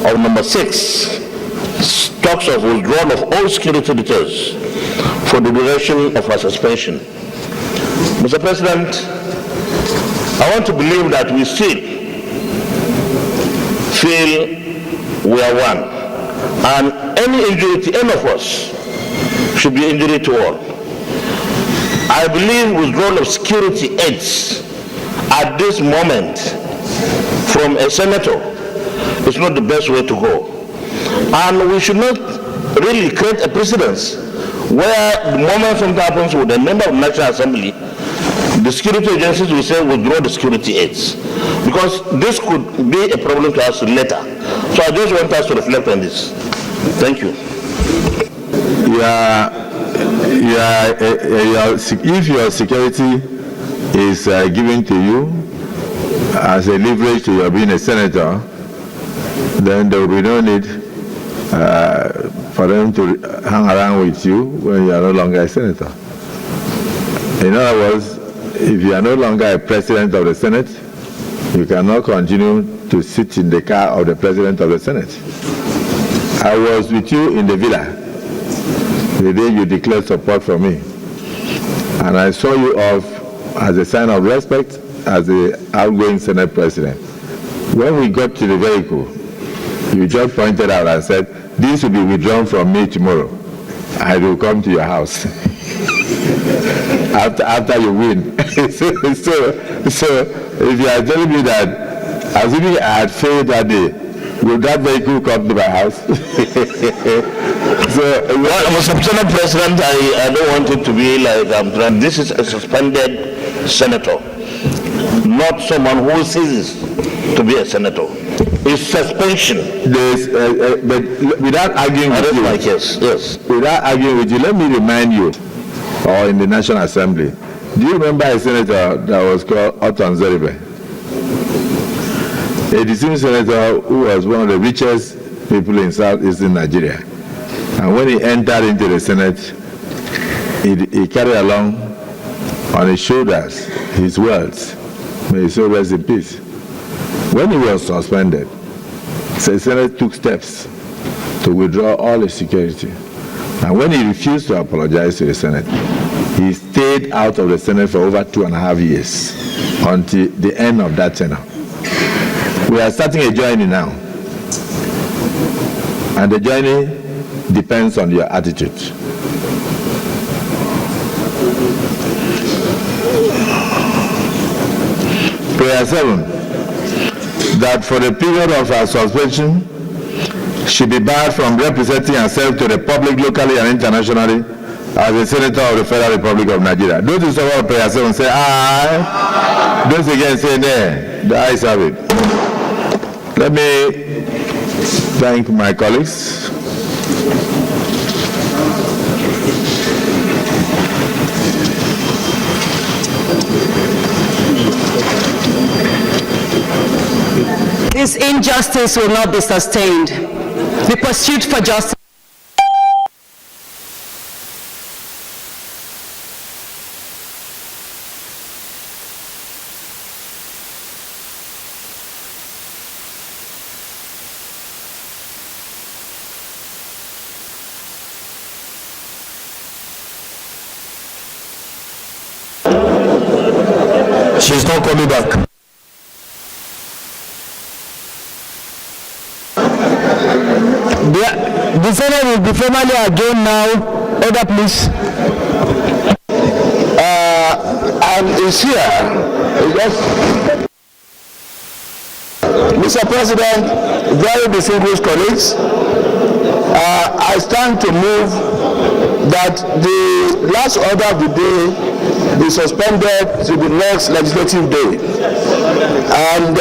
Of number 6 talks of withdrawal of all security details for the duration of our suspension. Mr. President, I want to believe that we still feel we are one, and any injury to any of us should be injury to all. I believe withdrawal of security aids at this moment from a senator is not the best way to go. And we should not really create a precedence where the moment something happens with a member of the National Assembly, the security agencies will say withdraw the security aids, because this could be a problem to us later. So I just want us to reflect on this. Thank you. If your security is given to you as a leverage to your being a senator, then there will be no need for them to hang around with you when you are no longer a senator. In other words, if you are no longer a president of the Senate, you cannot continue to sit in the car of the president of the Senate. I was with you in the villa the day you declared support for me, and I saw you off as a sign of respect as the outgoing Senate president. When we got to the vehicle, you just pointed out and said, "This will be withdrawn from me tomorrow. I will come to your house." after you win. so if you are telling me that, assuming I had failed that day, will that vehicle come to my house? Mr. Senate President, I don't want it to be like this is a suspended senator, not someone who ceases to be a senator. It's suspension. But without arguing with you, yes. Without arguing with you, let me remind you, or in the National Assembly, do you remember a senator that was called Oton Zeribe? A distinguished senator who was one of the richest people in southeastern Nigeria. And when he entered into the Senate, he carried along on his shoulders his wealth. May his soul rest in peace. When he was suspended, the Senate took steps to withdraw all his security. And when he refused to apologize to the Senate, he stayed out of the Senate for over 2.5 years until the end of that tenure. We are starting a journey now. And the journey depends on your attitude. Prayer 7, that for the period of our suspension, she be barred from representing herself to the public locally and internationally as a senator of the Federal Republic of Nigeria. Those who support prayer 7 say aye. Those again say nay. The ayes have it. Let me thank my colleagues. This injustice will not be sustained. The pursuit for justice. She's not coming back. The Senate will be formally adjourned now. Order, please. And it's here. Mr. President, very distinguished colleagues, I stand to move that the last order of the day be suspended to the next legislative day. And